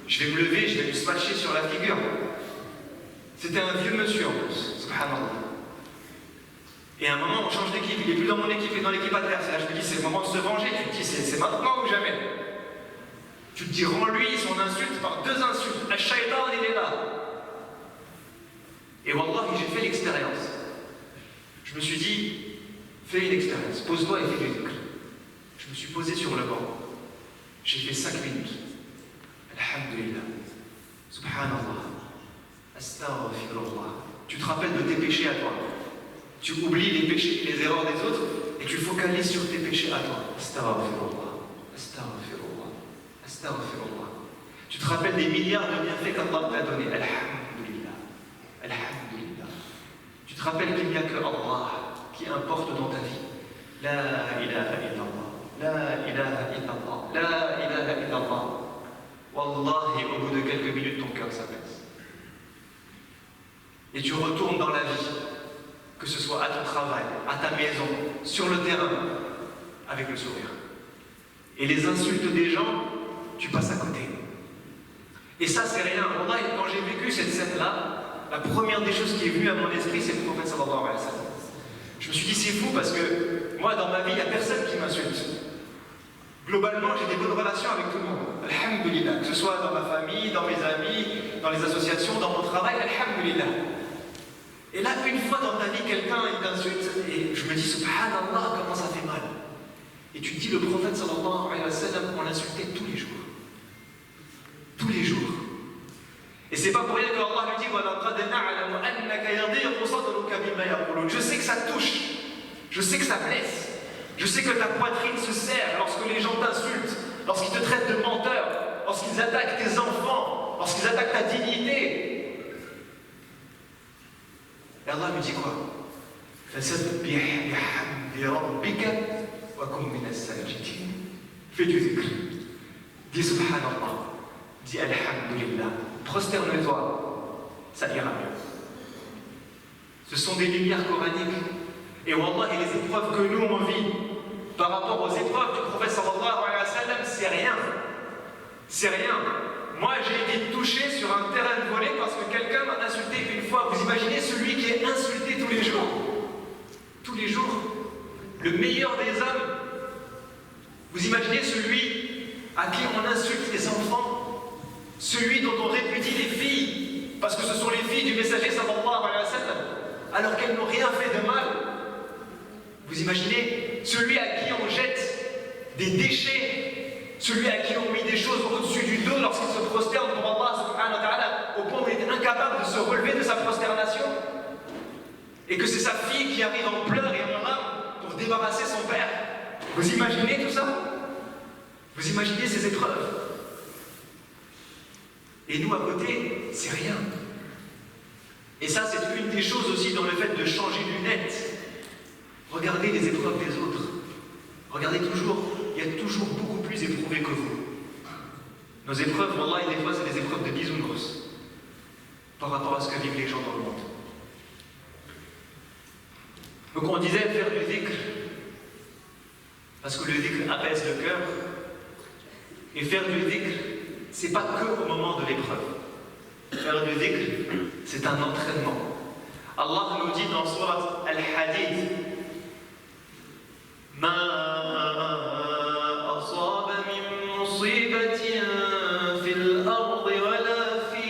Je vais me lever, je vais lui smasher sur la figure. C'était un vieux monsieur en plus, subhanallah. Et à un moment, on change d'équipe, il n'est plus dans mon équipe, il est dans l'équipe adverse. Et là, je me dis, c'est le moment de se venger. Tu te dis, c'est maintenant ou jamais. Tu te dis, rends-lui son insulte par 2 insultes. Al-Shaytan, il est là. Et wallahi, j'ai fait l'expérience. Je me suis dit, fais une expérience, pose-toi et fais du dhikr. Je me suis posé sur le banc. J'ai fait 5 minutes. Alhamdulillah. Subhanallah. Astaghfirullah. Tu te rappelles de tes péchés à toi. Tu oublies les péchés, les erreurs des autres et tu focalises sur tes péchés à toi. Astaghfirullah. Astaghfirullah. Astaghfirullah. Tu te rappelles des milliards de bienfaits qu'Allah t'a donné. Alhamdulillah. Alhamdulillah. Tu te rappelles qu'il n'y a que Allah qui importe dans ta vie. La ilaha illallah. La ilaha illallah. La ilaha illallah. Wallahi, au bout de quelques minutes, ton cœur s'apaise. Et tu retournes dans la vie, que ce soit à ton travail, à ta maison, sur le terrain, avec le sourire. Et les insultes des gens, tu passes à côté. Et ça, c'est rien. Wallahi, quand j'ai vécu cette scène-là, la première des choses qui est venue à mon esprit, c'est le prophète sallallahu alayhi wa sallam. Je me suis dit, c'est fou parce que moi, dans ma vie, il n'y a personne qui m'insulte. Globalement, j'ai des bonnes relations avec tout le monde. Alhamdulillah. Que ce soit dans ma famille, dans mes amis, dans les associations, dans mon travail, alhamdulillah. Et là, une fois dans ta vie, quelqu'un t'insulte, et je me dis, subhanallah, comment ça fait mal. Et tu te dis, le prophète sallallahu alayhi wa sallam, on l'insultait tous les jours. Tous les jours. Et c'est pas pour rien que Allah lui dit, je sais que ça touche, je sais que ça blesse. Je sais que ta poitrine se serre lorsque les gens t'insultent, lorsqu'ils te traitent de menteur, lorsqu'ils attaquent tes enfants, lorsqu'ils attaquent ta dignité. Et Allah lui dit quoi? Fais du zikr. Dis subhanallah. Dis alhamdulillah. Prosterne-toi. Ça ira mieux. Ce sont des lumières coraniques. Et wallah, et les épreuves que nous on vit, par rapport aux épreuves du prophète sallallahu alayhi wa sallam, c'est rien. C'est rien. Moi, j'ai été touché sur un terrain de volley parce que quelqu'un m'a insulté une fois. Vous imaginez celui qui est insulté tous les jours? Tous les jours. Le meilleur des hommes. Vous imaginez celui à qui on insulte les enfants? Celui dont on répudie les filles, parce que ce sont les filles du messager sallallahu alayhi wa sallam, alors qu'elles n'ont rien fait de mal. Vous imaginez celui à qui on jette des déchets, celui à qui on met des choses au-dessus du dos lorsqu'il se prosterne pour Allah subhanahu wa ta'ala, au point où il est incapable de se relever de sa prosternation, et que c'est sa fille qui arrive en pleurs et en larmes pour débarrasser son père. Vous imaginez tout ça? Vous imaginez ces épreuves? Et nous, à côté, c'est rien. Et ça, c'est une des choses aussi dans le fait de changer de lunettes. Regardez les épreuves des autres. Regardez toujours, il y a toujours beaucoup plus éprouvés que vous. Nos épreuves, wallah, des fois, c'est des épreuves de bisounours par rapport à ce que vivent les gens dans le monde. Donc on disait faire du dhikr, parce que le dhikr apaise le cœur. Et faire du dhikr, c'est pas que au moment de l'épreuve. Faire du dhikr, c'est un entraînement. Allah nous dit dans Surat Al-Hadid, Ma asaba min musibatin fil ardi wala fi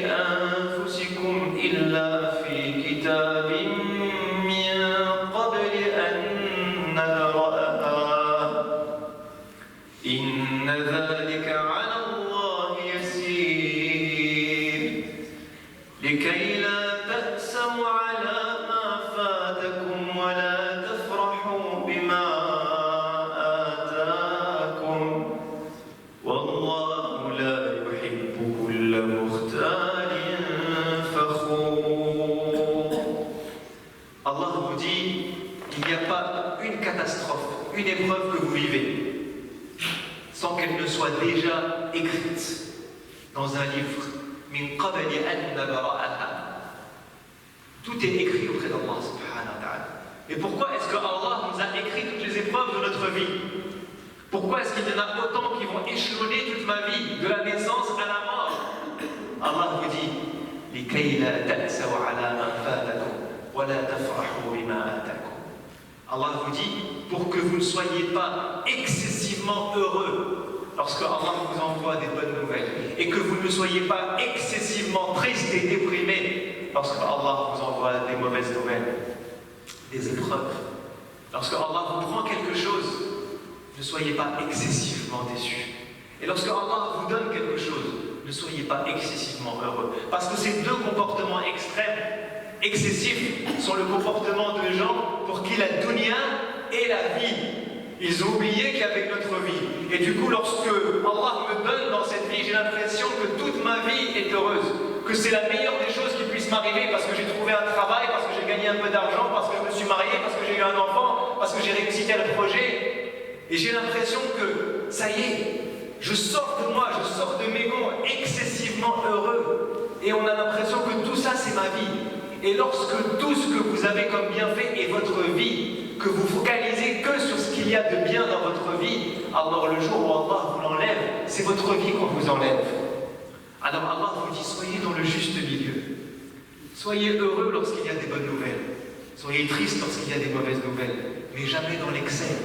anfusikum illa fi kitabin min qabli an nabra'aha. Inna dhalika 'ala Allah yasir. Likay la ta'saw 'ala ma fatakum wa la tafrahu bima atakum. Wallahu la yuhibbu kulla mukhtalin fakhur. Allah vous dit, il n'y a pas une catastrophe, une épreuve que vous vivez sans qu'elle ne soit déjà écrite dans un livre. Min qabli an nabra'aha. Tout est écrit auprès d'Allah subhanahu wa ta'ala. Et pourquoi est-ce que Allah nous a écrit toutes les épreuves de notre vie? Pourquoi est-ce qu'il y en a autant qui vont échelonner toute ma vie, de la naissance à la mort? Allah vous dit, likay la ta'saw 'ala ma fatakum wa la tafrahu bima atakum. Allah vous dit, pour que vous ne soyez pas excessivement heureux lorsque Allah vous envoie des bonnes nouvelles, et que vous ne soyez pas excessivement triste et déprimé lorsque Allah vous envoie des mauvaises nouvelles, des épreuves. Lorsque Allah vous prend quelque chose, ne soyez pas excessivement déçus. Et lorsque Allah vous donne quelque chose, ne soyez pas excessivement heureux. Parce que ces deux comportements extrêmes, excessifs, sont le comportement de gens pour qui la dunya est la vie. Ils ont oublié qu'il y avait notre vie. Et du coup, lorsque Allah me donne dans cette vie, j'ai l'impression que toute ma vie est heureuse, que c'est la meilleure des choses qui puisse m'arriver, parce que j'ai trouvé un travail, parce que j'ai gagné un peu d'argent, parce que je me suis marié, parce que j'ai eu un enfant, parce que j'ai réussi tel projet. Et j'ai l'impression que, ça y est, je sors de moi, je sors de mes gonds excessivement heureux. Et on a l'impression que tout ça, c'est ma vie. Et lorsque tout ce que vous avez comme bienfait est votre vie, que vous focalisez que sur ce qu'il y a de bien dans votre vie, alors le jour où Allah vous l'enlève, c'est votre vie qu'on vous enlève. Alors Allah vous dit, soyez dans le juste milieu. Soyez heureux lorsqu'il y a des bonnes nouvelles. Soyez triste lorsqu'il y a des mauvaises nouvelles. Mais jamais dans l'excès.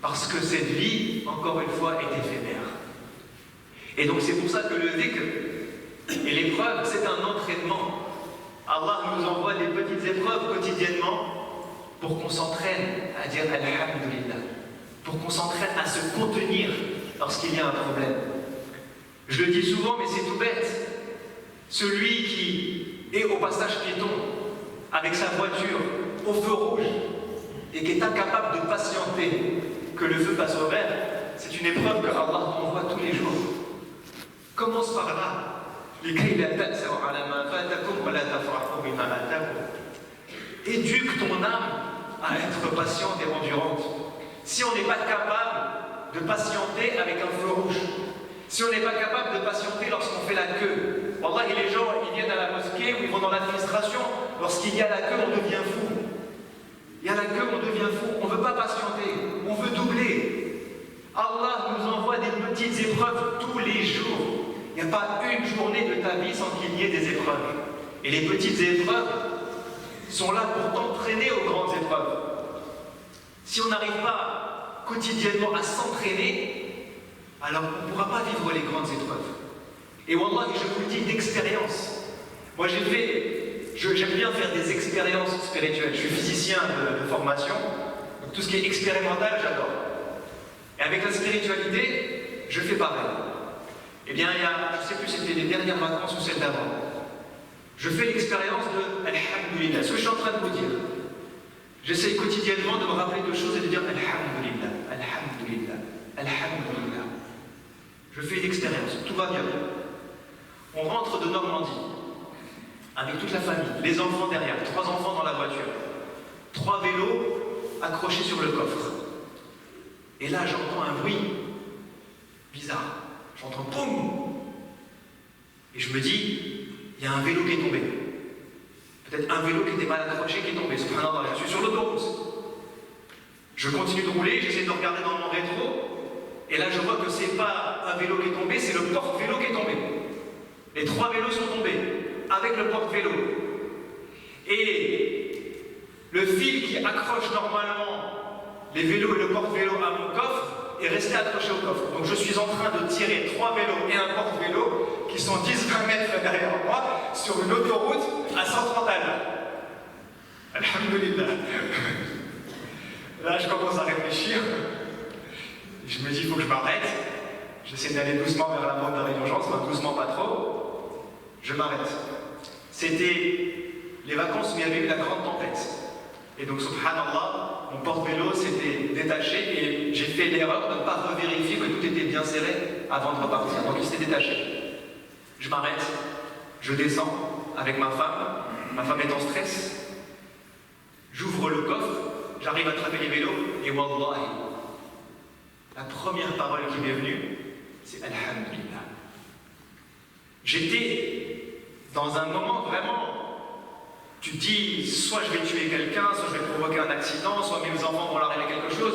Parce que cette vie, encore une fois, est éphémère. Et donc c'est pour ça que le dhikr et l'épreuve, c'est un entraînement. Allah nous envoie des petites épreuves quotidiennement pour qu'on s'entraîne à dire Alhamdulillah, pour qu'on s'entraîne à se contenir lorsqu'il y a un problème. Je le dis souvent, mais c'est tout bête. Celui qui est au passage piéton, avec sa voiture, au feu rouge, et qui est incapable de patienter que le feu passe au vert, c'est une épreuve que Allah envoie tous les jours. Commence par là. Éduque ton âme à être patiente et endurante. Si on n'est pas capable de patienter avec un feu rouge, si on n'est pas capable de patienter lorsqu'on fait la queue, wallah, les gens ils viennent à la mosquée ou ils vont dans l'administration, lorsqu'il y a la queue on devient fou. Il y a la queue, on devient fou, on ne veut pas patienter, on veut doubler. Allah nous envoie des petites épreuves tous les jours. Il n'y a pas une journée de ta vie sans qu'il y ait des épreuves. Et les petites épreuves sont là pour t'entraîner aux grandes épreuves. Si on n'arrive pas quotidiennement à s'entraîner, alors on ne pourra pas vivre les grandes épreuves. Et wallah, je vous le dis d'expérience. Moi j'aime bien faire des expériences spirituelles. Je suis physicien de formation, donc tout ce qui est expérimental, j'adore. Et avec la spiritualité, je fais pareil. Eh bien, je ne sais plus si c'était les dernières vacances ou celles d'avant. Je fais l'expérience de Alhamdulillah. Ce que je suis en train de vous dire, j'essaye quotidiennement de me rappeler de choses et de dire Alhamdulillah, Alhamdulillah, Alhamdulillah. Je fais une expérience, tout va bien. On rentre de Normandie, avec toute la famille, les enfants derrière, 3 enfants dans la voiture, 3 vélos accrochés sur le coffre. Et là, j'entends un bruit bizarre. J'entends boum. Et je me dis, il y a un vélo qui est tombé. Peut-être un vélo qui était mal accroché qui est tombé. Subhanallah, je suis sur l'autoroute. Je continue de rouler, j'essaie de regarder dans mon rétro. Et là, je vois que c'est pas un vélo qui est tombé, c'est le porte-vélo qui est tombé. Les 3 vélos sont tombés, avec le porte-vélo. Et le fil qui accroche normalement les vélos et le porte-vélo à mon coffre est resté accroché au coffre. Donc je suis en train de tirer 3 vélos et un porte-vélo qui sont 10-20 mètres derrière moi sur une autoroute à 130 à l'heure. Alhamdulillah. Là, je commence à réfléchir. Je me dis, il faut que je m'arrête. J'essaie d'aller doucement vers la porte d'arrêt d'urgence, enfin doucement pas trop. Je m'arrête. C'était les vacances où il y avait eu la grande tempête. Et donc, subhanallah, mon porte-vélo s'était détaché et j'ai fait l'erreur de ne pas revérifier que tout était bien serré avant de repartir. Donc, il s'était détaché. Je m'arrête, je descends avec ma femme est en stress. J'ouvre le coffre, j'arrive à attraper les vélos et wallahi, la première parole qui m'est venue, c'est Alhamdulillah. J'étais dans un moment vraiment. Tu te dis, soit je vais tuer quelqu'un, soit je vais provoquer un accident, soit mes enfants vont leur arriver quelque chose.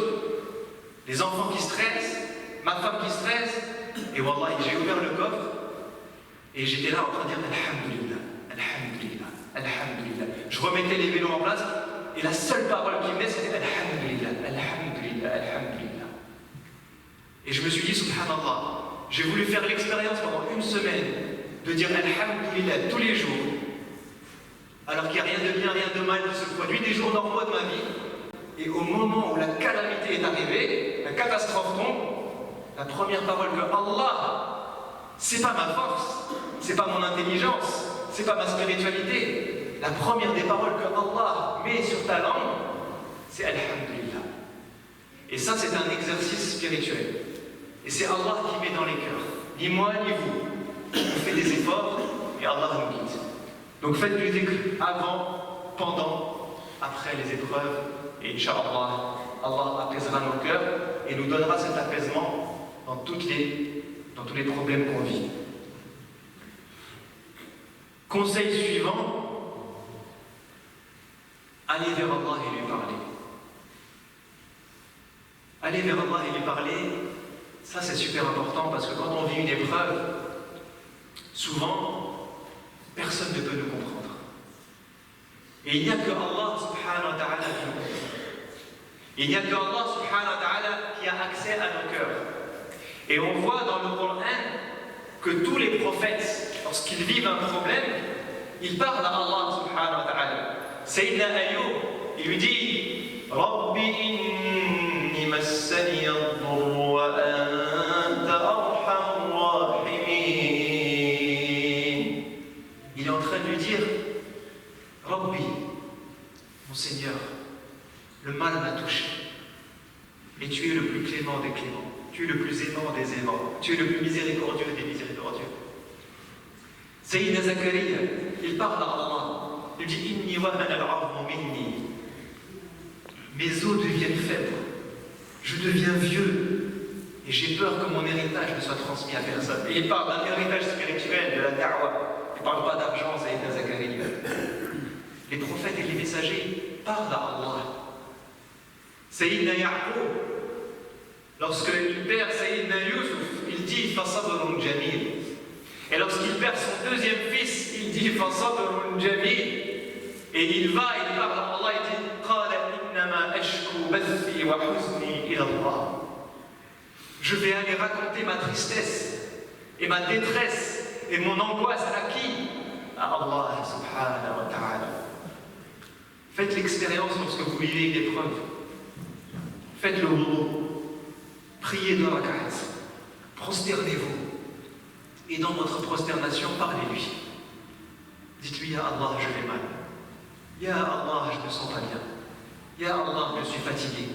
Les enfants qui stressent, ma femme qui stresse, et wallahi, j'ai ouvert le coffre, et j'étais là en train de dire Alhamdulillah, Alhamdulillah, Alhamdulillah. Je remettais les vélos en place, et la seule parole qui venait, c'était Alhamdulillah, Alhamdulillah, Alhamdulillah. Et je me suis dit, subhanallah, j'ai voulu faire l'expérience pendant une semaine, de dire Alhamdulillah tous les jours, alors qu'il n'y a rien de bien, rien de mal qui se produit des jours normaux de ma vie. Et au moment où la calamité est arrivée, la catastrophe tombe, la première parole que Allah, c'est pas ma force, c'est pas mon intelligence, c'est pas ma spiritualité. La première des paroles que Allah met sur ta langue, c'est Alhamdulillah. Et ça, c'est un exercice spirituel. Et c'est Allah qui met dans les cœurs. Ni moi, ni vous. On fait des efforts et Allah nous guide. Donc faites du dhikr avant, pendant, après les épreuves, et Inch'Allah, Allah apaisera nos cœurs et nous donnera cet apaisement dans tous les problèmes qu'on vit. Conseil suivant, allez vers Allah et lui parler. Aller vers Allah et lui parler, ça c'est super important parce que quand on vit une épreuve, souvent, personne ne peut nous comprendre. Et il n'y a que Allah subhanahu wa ta'ala qui nous comprend. Il n'y a que Allah subhanahu wa ta'ala qui a accès à nos cœurs. Et on voit dans le Coran que tous les prophètes, lorsqu'ils vivent un problème, ils parlent à Allah subhanahu wa ta'ala. Sayyidina Ayyub, il lui dit Rabbi inni massani ad-durr wa anta arhamur rahimin. Il est en train de lui dire Rabbi, mon Seigneur, le mal m'a touché. Et tu es le plus clément des cléments. Tu es le plus aimant des aimants. Tu es le plus miséricordieux des miséricordieux. Sayyidina Zakaria, il parle à Allah. Il dit Inni wa ana al-'azmu minni. Mes os deviennent faibles. Je deviens vieux. Et j'ai peur que mon héritage ne soit transmis à personne. Et il parle d'un héritage spirituel, de la da'wa. Il ne parle pas d'argent, Sayyidina Zakaria. Les prophètes et les messagers parlent à Allah. Sayyidina Ya'qub, lorsqu'il perd Sayyidina Yusuf, il dit Fasabrun Jamil. Et lorsqu'il perd son deuxième fils, il dit Fasabrun Jamil. Et il va, il parle à Allah, il dit Qala innama ashku bathi wa huzni ila Allah. Je vais aller raconter ma tristesse et ma détresse et mon angoisse à qui? À Allah subhanahu wa ta'ala. Faites l'expérience lorsque vous vivez une épreuve. Faites le wudu. Priez 2 rak'at. Prosternez-vous. Et dans votre prosternation, parlez-lui. Dites-lui, Ya Allah, je vais mal. Ya Allah, je ne me sens pas bien. Ya Allah, je suis fatigué.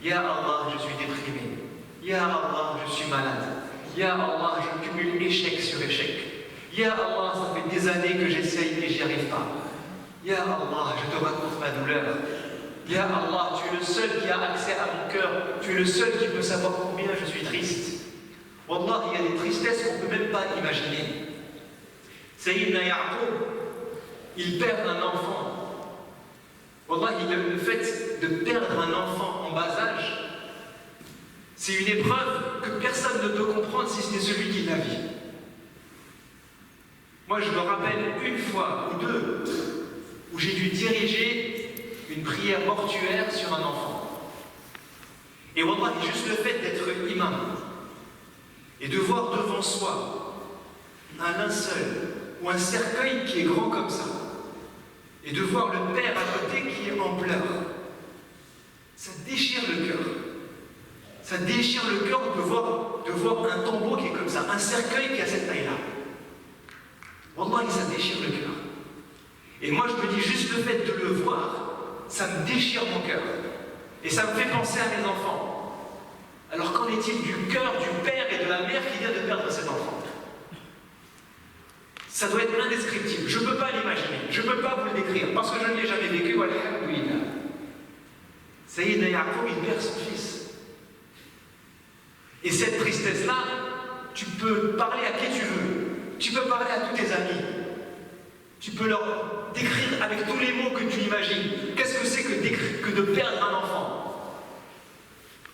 Ya Allah, je suis déprimé. Ya Allah, je suis malade. Ya Allah, je cumule échec sur échec. Ya Allah, ça fait des années que j'essaye et j'y arrive pas. Ya Allah, je te raconte ma douleur. Ya Allah, tu es le seul qui a accès à mon cœur. Tu es le seul qui peut savoir combien je suis triste. Wallah, il y a des tristesses qu'on ne peut même pas imaginer. Sayyidina Ya'qub, il perd un enfant. Wallah, le fait de perdre un enfant en bas âge, c'est une épreuve que personne ne peut comprendre si ce n'est celui qui la vit. Moi, je me rappelle une fois ou deux où j'ai dû diriger une prière mortuaire sur un enfant. Et wallah, juste le fait d'être imam et de voir devant soi un linceul ou un cercueil qui est grand comme ça, et de voir le père à côté qui est en pleurs, ça déchire le cœur. Ça déchire le cœur de voir un tombeau qui est comme ça, un cercueil qui a cette taille-là. Wallah, ça déchire le cœur. Et moi, je me dis, juste le fait de le voir, ça me déchire mon cœur. Et ça me fait penser à mes enfants. Alors qu'en est-il du cœur du père et de la mère qui vient de perdre cet enfant? Ça doit être indescriptible. Je ne peux pas l'imaginer. Je ne peux pas vous le décrire parce que je ne l'ai jamais vécu. Alhamdoulilah. Sayyidina Ya'qub, il perd son fils. Et cette tristesse-là, tu peux parler à qui tu veux. Tu peux parler à tous tes amis. Tu peux leur décrire avec tous les mots que tu imagines. Qu'est-ce que c'est que de perdre un enfant?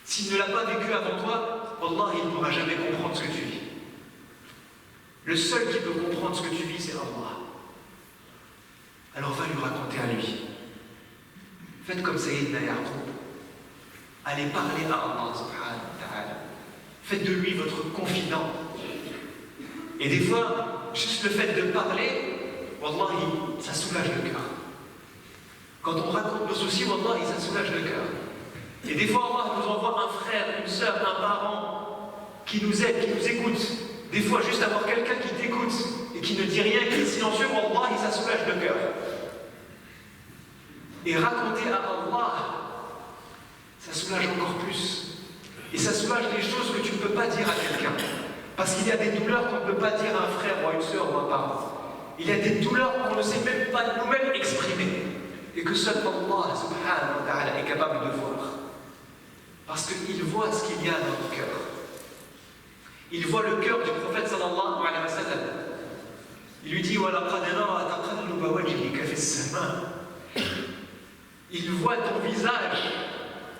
S'il ne l'a pas vécu avant toi, Allah, il ne pourra jamais comprendre ce que tu vis. Le seul qui peut comprendre ce que tu vis, c'est Allah. Alors va lui raconter à lui. Faites comme Sayyidina Ya'qub. Allez parler à Allah subhanahu wa ta'ala. Faites de lui votre confident. Et des fois, juste le fait de parler, Wallahi, ça soulage le cœur. Quand on raconte nos soucis, Wallahi, ça soulage le cœur. Et des fois, Allah nous envoie un frère, une sœur, un parent qui nous aide, qui nous écoute. Des fois, juste avoir quelqu'un qui t'écoute et qui ne dit rien, qui est silencieux, Wallahi, ça soulage le cœur. Et raconter à Allah, ça soulage encore plus. Et ça soulage les choses que tu ne peux pas dire à quelqu'un. Parce qu'il y a des douleurs qu'on ne peut pas dire à un frère ou à une sœur ou à un parent. Il y a des douleurs qu'on ne sait même pas nous-mêmes exprimer. Et que seul Allah subhanahu wa ta'ala est capable de voir. Parce qu'il voit ce qu'il y a dans notre cœur. Il voit le cœur du prophète sallallahu alayhi wa sallam. Il lui dit il voit ton visage,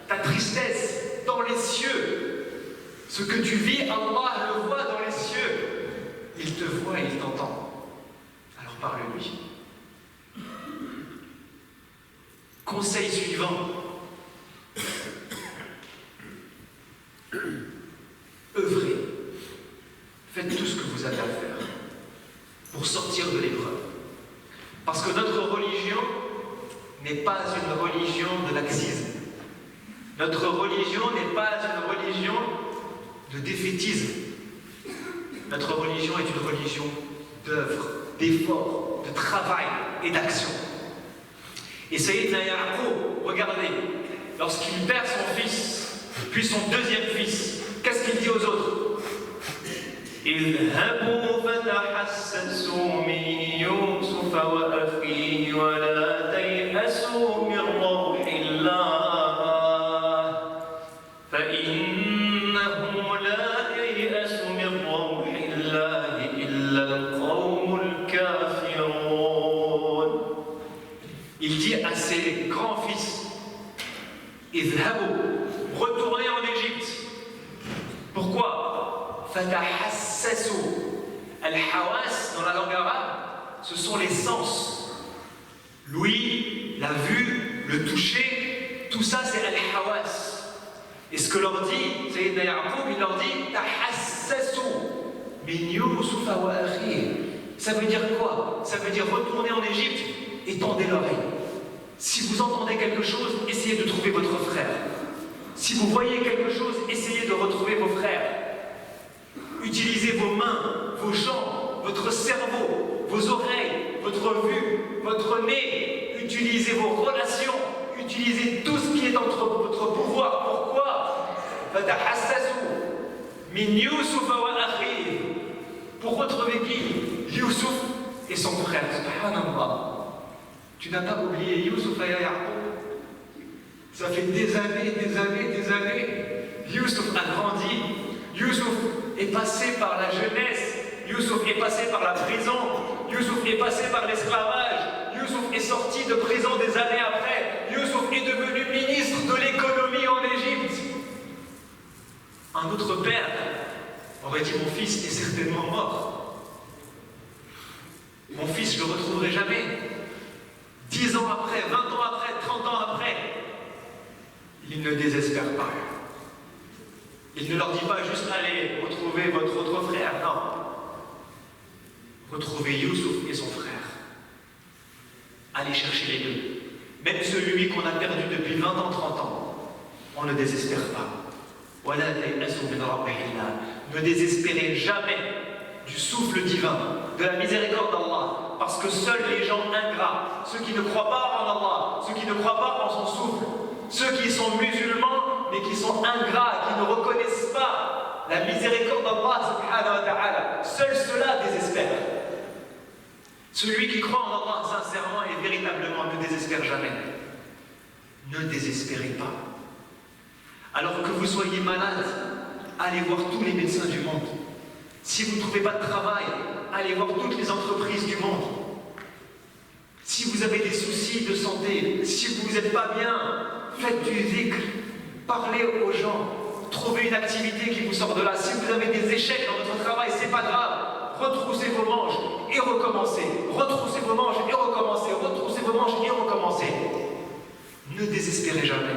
ta tristesse dans les cieux. Ce que tu vis, Allah le voit dans les cieux. Il te voit et il t'entend. Alors parle-lui. Conseil suivant. Œuvrez. Faites tout ce que vous avez à faire pour sortir de l'épreuve. Parce que notre religion n'est pas une religion de laxisme. Notre religion n'est pas une religion de défaitisme. Notre religion est une religion d'œuvre, d'effort, de travail et d'action. Et Sayyidina Ya'qub, regardez, lorsqu'il perd son fils, puis son deuxième fils, qu'est-ce qu'il dit aux autres? اذهبوا فتحسسوا من يوسف وأخيه ولا تيأسوا من روح الله فإنه لا ييأس من روح الله إلا القوم الكافرون. Il dit à ses grands-fils, Idhabu, retournez en Égypte. Pourquoi? Fatahassasu. Al-hawas, dans la langue arabe, ce sont les sens. L'ouïe, la vue, le toucher, tout ça c'est al-hawas. Et ce que leur dit Sayyidina Ya'qub, il leur dit tahassasu min Yusufa wa akhihi. Ça veut dire quoi? Ça veut dire retourner en Égypte et tendez l'oreille. Si vous entendez quelque chose, essayez de trouver votre frère. Si vous voyez quelque chose, essayez de retrouver vos frères. Utilisez vos mains, vos jambes, votre cerveau, vos oreilles, votre vue, votre nez. Utilisez vos relations. Utilisez tout ce qui est entre votre pouvoir. Pourquoi? Fatahassasu min Yusuf wa akhihi. Pour retrouver qui? Yusuf et son frère. Subhanallah. Tu n'as pas oublié Yusuf et Ya'qub? Ça fait des années. Yusuf a grandi. Yusuf est passé par la jeunesse. Yusuf est passé par la prison. Yusuf est passé par l'esclavage. Yusuf est sorti de prison des années après. Yusuf est devenu ministre de l'économie en Égypte. Un autre père aurait dit: mon fils est certainement mort. Mon fils, je ne le retrouverai jamais. 10 ans après, 20 ans après, 30 ans après, il ne désespère pas. Il ne leur dit pas juste: allez, retrouvez votre autre frère. Non. Retrouvez Yusuf et son frère. Allez chercher les deux. Même celui qu'on a perdu depuis 20 ans, 30 ans. On ne désespère pas. Ne désespérez jamais du souffle divin, de la miséricorde d'Allah, parce que seuls les gens ingrats, ceux qui ne croient pas en Allah, ceux qui ne croient pas en son souffle, ceux qui sont musulmans mais qui sont ingrats, qui ne reconnaissent pas la miséricorde d'Allah subhanahu wa ta'ala, seuls ceux-là désespèrent. Celui qui croit en Allah sincèrement et véritablement ne désespère jamais. Ne désespérez pas. Alors que vous soyez malade, allez voir tous les médecins du monde. Si vous ne trouvez pas de travail, allez voir toutes les entreprises du monde. Si vous avez des soucis de santé, si vous n'êtes pas bien, faites du dhikr, parlez aux gens, trouvez une activité qui vous sort de là. Si vous avez des échecs dans votre travail, c'est pas grave. Retroussez vos manches et recommencez. Retroussez vos manches et recommencez. Retroussez vos manches et recommencez. Ne désespérez jamais.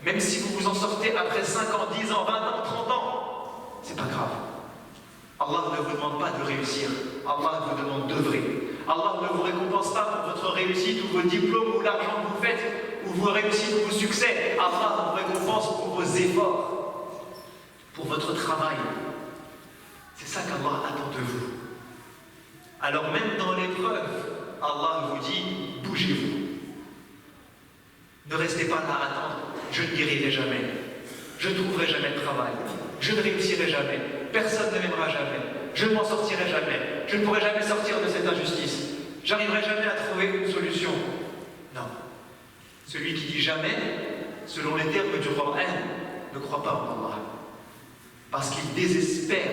Même si vous vous en sortez après 5 ans, 10 ans, 20 ans, 30 ans, c'est pas grave. Allah ne vous demande pas de réussir. Allah vous demande d'œuvrer. Allah ne vous récompense pas pour votre réussite ou vos diplômes ou l'argent que vous faites ou vos réussites ou vos succès. Allah vous récompense pour vos efforts, pour votre travail. C'est ça qu'Allah attend de vous. Alors même dans l'épreuve, Allah vous dit: bougez-vous. Ne restez pas là à attendre. Je ne guérirai jamais. Je ne trouverai jamais de travail. Je ne réussirai jamais. Personne ne m'aimera jamais. Je ne m'en sortirai jamais. Je ne pourrai jamais sortir de cette injustice. J'arriverai jamais à trouver une solution. Non. Celui qui dit jamais, selon les termes du Coran, ne croit pas en Allah. Parce qu'il désespère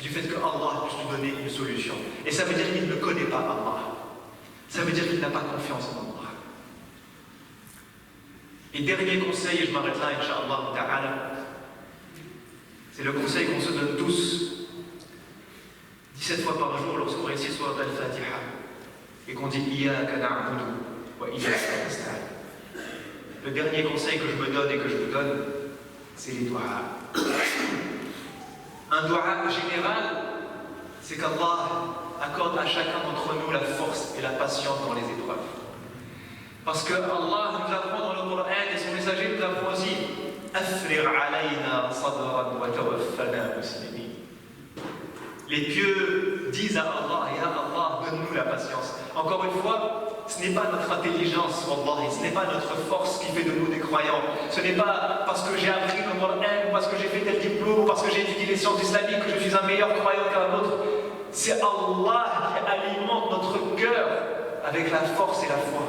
du fait que Allah puisse lui donner une solution. Et ça veut dire qu'il ne connaît pas Allah. Ça veut dire qu'il n'a pas confiance en Allah. Et dernier conseil, et je m'arrête là, Inch'Allah ta'ala, c'est le conseil qu'on se donne tous 17 fois par jour lorsqu'on récite Surat al-Fatiha et qu'on dit Iyyaka na'budu wa iyyaka nasta'in. Le dernier conseil que je me donne et que je vous donne, c'est les du'a. Un du'a général, c'est qu'Allah accorde à chacun d'entre nous la force et la patience dans les épreuves. Parce que Allah nous apprend dans le Coran et son messager nous apprend aussi Afrir alayna sadran wa tawaffana muslimin. Les pieux disent à Allah: Ya Allah, donne-nous la patience. Encore une fois, ce n'est pas notre intelligence, wallahi, ce n'est pas notre force qui fait de nous des croyants. Ce n'est pas parce que j'ai appris le Coran ou parce que j'ai fait tel diplôme ou parce que j'ai étudié les sciences islamiques que je suis un meilleur croyant qu'un autre. C'est Allah qui alimente notre cœur avec la force et la foi.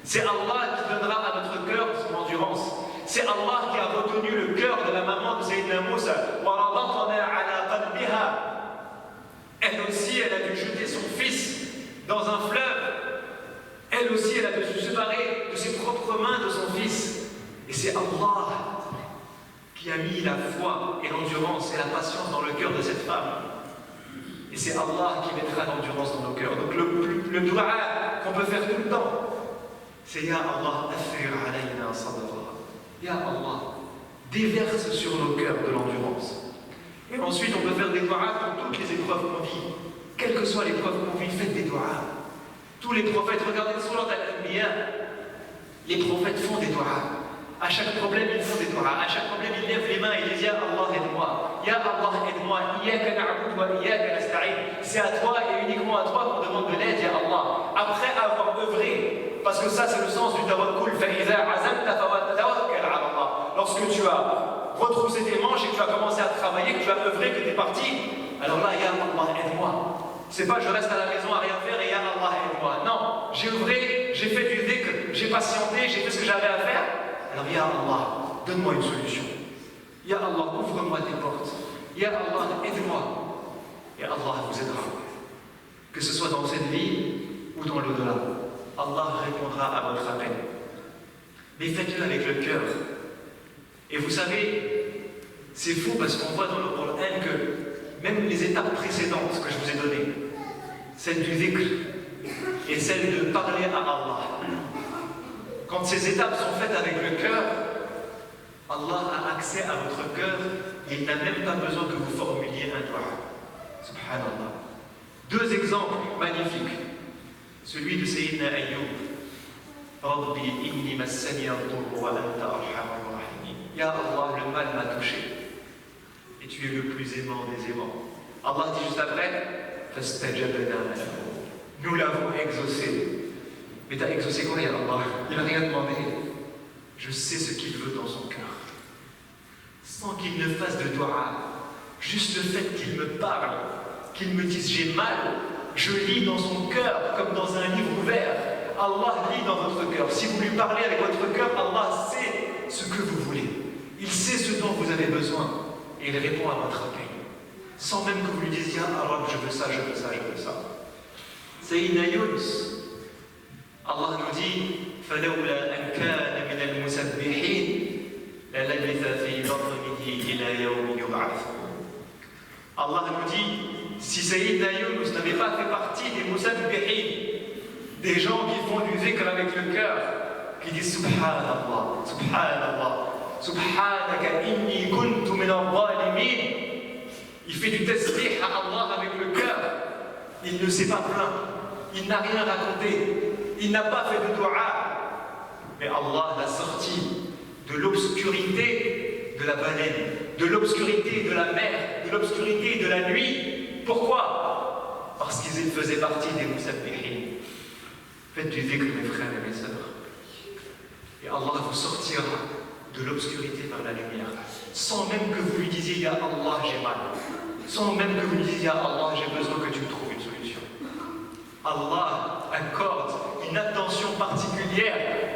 C'est Allah qui donnera à notre cœur son endurance. C'est Allah qui a retenu le cœur de la maman de Sayyidina Moussa. Elle aussi, elle a dû jeter son fils dans un fleuve. Elle aussi, elle a dû se séparer de ses propres mains de son fils. Et c'est Allah qui a mis la foi et l'endurance et la patience dans le cœur de cette femme. Et c'est Allah qui mettra l'endurance dans nos cœurs. Donc le dua qu'on peut faire tout le temps, c'est Ya Allah, affir alayna sabra. Ya Allah, déverse sur nos cœurs de l'endurance. Et ensuite, on peut faire des doigts pour toutes les épreuves qu'on vit. Quelles que soient les épreuves qu'on vit, faites des doigts. Tous les prophètes, regardez sur Al-Anbiya, les prophètes font des doigts. À chaque problème, ils font des doigts. À chaque problème, ils lèvent les mains et ils disent Ya Allah, aide-moi. Ya Allah, aide-moi. Iyaka na'budu wa iyaka nasta'in. C'est à toi et uniquement à toi qu'on demande de l'aide, Ya Allah. Après avoir œuvré, parce que ça, c'est le sens du tawakkul. فَإِذَا عَزَمْتَ فَتَوَكَّلْ عَلَى اللَّهِ. Lorsque tu as retroussé tes manches et que tu as commencé à travailler, que tu as œuvré, que tu es parti, alors là, Ya Allah, aide-moi. C'est pas je reste à la maison à rien faire et Ya Allah, aide-moi. Non, j'ai œuvré, j'ai fait du dhikr, j'ai patienté, j'ai fait ce que j'avais à faire. Alors, Ya Allah, donne-moi une solution. Ya Allah, ouvre-moi tes portes. Ya Allah, aide-moi. Et Allah vous aidera. Que ce soit dans cette vie ou dans l'au-delà. Allah répondra à votre appel. Mais faites-le avec le cœur. Et vous savez, c'est fou parce qu'on voit dans le Coran que même les étapes précédentes que je vous ai données, celle du dhikr et celle de parler à Allah, quand ces étapes sont faites avec le cœur, Allah a accès à votre cœur et il n'a même pas besoin que vous formuliez un dua. Subhanallah. Deux exemples magnifiques. Celui de Sayyidina Ayyub. Rabbi inni massani ad-durru wa anta arhamur rahimin. Ya Allah, le mal m'a touché. Et tu es le plus aimant des aimants. Allah dit juste après, fastajabna lahu. Nous l'avons exaucé. Mais t'as exaucé quoi, Ya Allah? Il n'a rien demandé. Je sais ce qu'il veut dans son cœur. Sans qu'il ne fasse de dua. Juste le fait qu'il me parle, qu'il me dise j'ai mal, je lis dans son cœur comme dans un livre ouvert. Allah lit dans votre cœur. Si vous lui parlez avec votre cœur, Allah sait ce que vous voulez. Il sait ce dont vous avez besoin. Et il répond à votre appel. Sans même que vous lui disiez alors je veux ça, je veux ça, je veux ça. Sayyidina Yunus. Allah nous dit فَلَوْلَا أَنْ كَانَ مِنَ الْمُسَبِّحِينَ لَلَبِثَ فِي بَطْنِهِ إِلَى يَوْمِ يُبْعَثُونَ. Allah nous dit, si Sayyidina Yunus n'avait pas fait partie des musabbihin, des gens qui font du dhikr avec le cœur, qui disent Subhanallah, Subhanallah, Subhanaka inni kuntu min al-zalimin, il fait du tasbih à Allah avec le cœur, il ne s'est pas plaint, il n'a rien raconté, il n'a pas fait de dua, mais Allah l'a sorti de l'obscurité de la baleine, de l'obscurité de la mer, de l'obscurité de la nuit. Pourquoi? Parce qu'ils faisaient partie des musabbihin. Faites du dhikr, mes frères et mes sœurs. Et Allah vous sortira de l'obscurité vers la lumière. Sans même que vous lui disiez Ya Allah, j'ai mal. Sans même que vous lui disiez Ya Allah, j'ai besoin que tu me trouves une solution. Allah accorde une attention particulière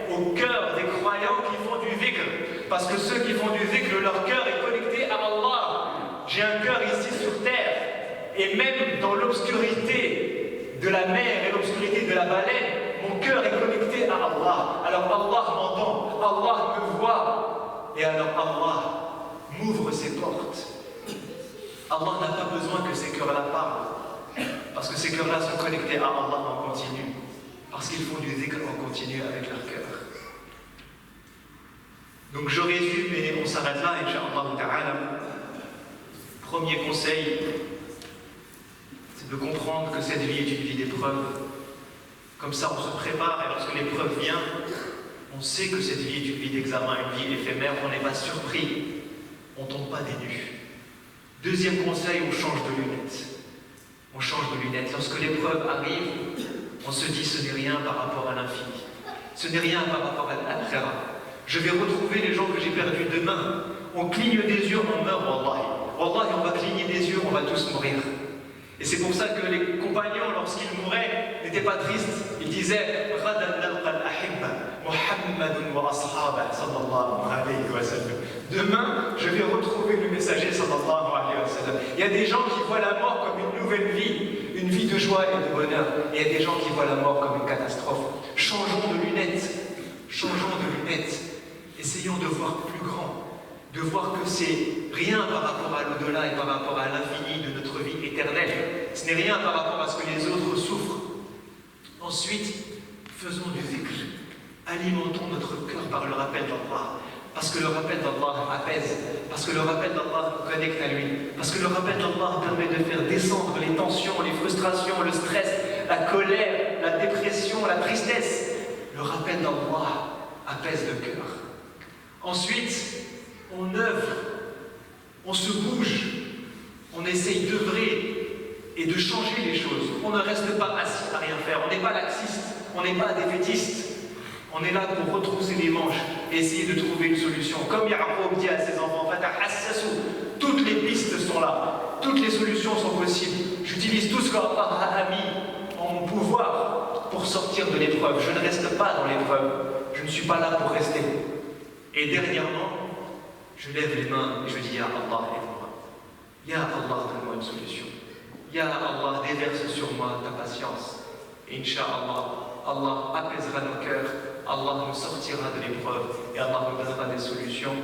au cœur des croyants qui font du dhikr. Parce que ceux qui font du dhikr, leur cœur est connecté à Allah. J'ai un cœur ici sur terre. Et même dans l'obscurité de la mer et l'obscurité de la baleine, mon cœur est connecté à Allah. Alors Allah m'entend, Allah me voit. Et alors Allah m'ouvre ses portes. Allah n'a pas besoin que ces cœurs-là parlent. Parce que ces cœurs-là sont connectés à Allah en continu. Parce qu'ils font du dhikr en continu avec leur cœur. Donc je résume et on s'arrête là, Inch'Allah ta'ala. Premier conseil, c'est de comprendre que cette vie est une vie d'épreuve. Comme ça on se prépare et lorsque l'épreuve vient, on sait que cette vie est une vie d'examen, une vie éphémère, on n'est pas surpris, on ne tombe pas des nues. Deuxième conseil, on change de lunettes. On change de lunettes. Lorsque l'épreuve arrive, on se dit ce n'est rien par rapport à l'infini. Ce n'est rien par rapport à l'akhira. Je vais retrouver les gens que j'ai perdus demain. On cligne des yeux, on meurt, wallahi. Wallahi, on va cligner des yeux, on va tous mourir. Et c'est pour ça que les compagnons, lorsqu'ils mouraient, n'étaient pas tristes. Ils disaient demain, je vais retrouver le messager sallallahu alayhi wa sallam. Il y a des gens qui voient la mort comme une nouvelle vie, une vie de joie et de bonheur. Et il y a des gens qui voient la mort comme une catastrophe. Changeons de lunettes. Changeons de lunettes. Essayons de voir plus grand, de voir que c'est rien par rapport à l'au-delà et par rapport à l'infini de notre vie éternelle. Ce n'est rien par rapport à ce que les autres souffrent. Ensuite, faisons du zikr. Alimentons notre cœur par le rappel d'Allah. Parce que le rappel d'Allah apaise, parce que le rappel d'Allah nous connecte à lui, parce que le rappel d'Allah permet de faire descendre les tensions, les frustrations, le stress, la colère, la dépression, la tristesse. Le rappel d'Allah apaise le cœur. Ensuite, on œuvre, on se bouge, on essaye d'œuvrer et de changer les choses. On ne reste pas assis à rien faire, on n'est pas laxiste, on n'est pas défaitiste. On est là pour retrousser les manches et essayer de trouver une solution. Comme Ya'qub dit à ses enfants, toutes les pistes sont là, toutes les solutions sont possibles. J'utilise tout ce qu'Allah a mis en mon pouvoir pour sortir de l'épreuve. Je ne reste pas dans l'épreuve, je ne suis pas là pour rester. Et dernièrement, je lève les mains et je dis, Ya Allah, aide-moi. Ya Allah, donne-moi une solution. Ya Allah, déverse sur moi ta patience. Et Inch'Allah, Allah apaisera nos cœurs, Allah nous sortira de l'épreuve et Allah nous donnera des solutions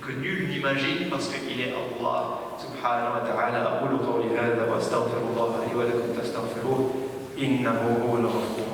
que nul n'imagine parce qu'il est Allah subhanahu wa ta'ala. أقول قولي هذا وأستغفر الله لي ولكم فاستغفروه إنه هو الغفور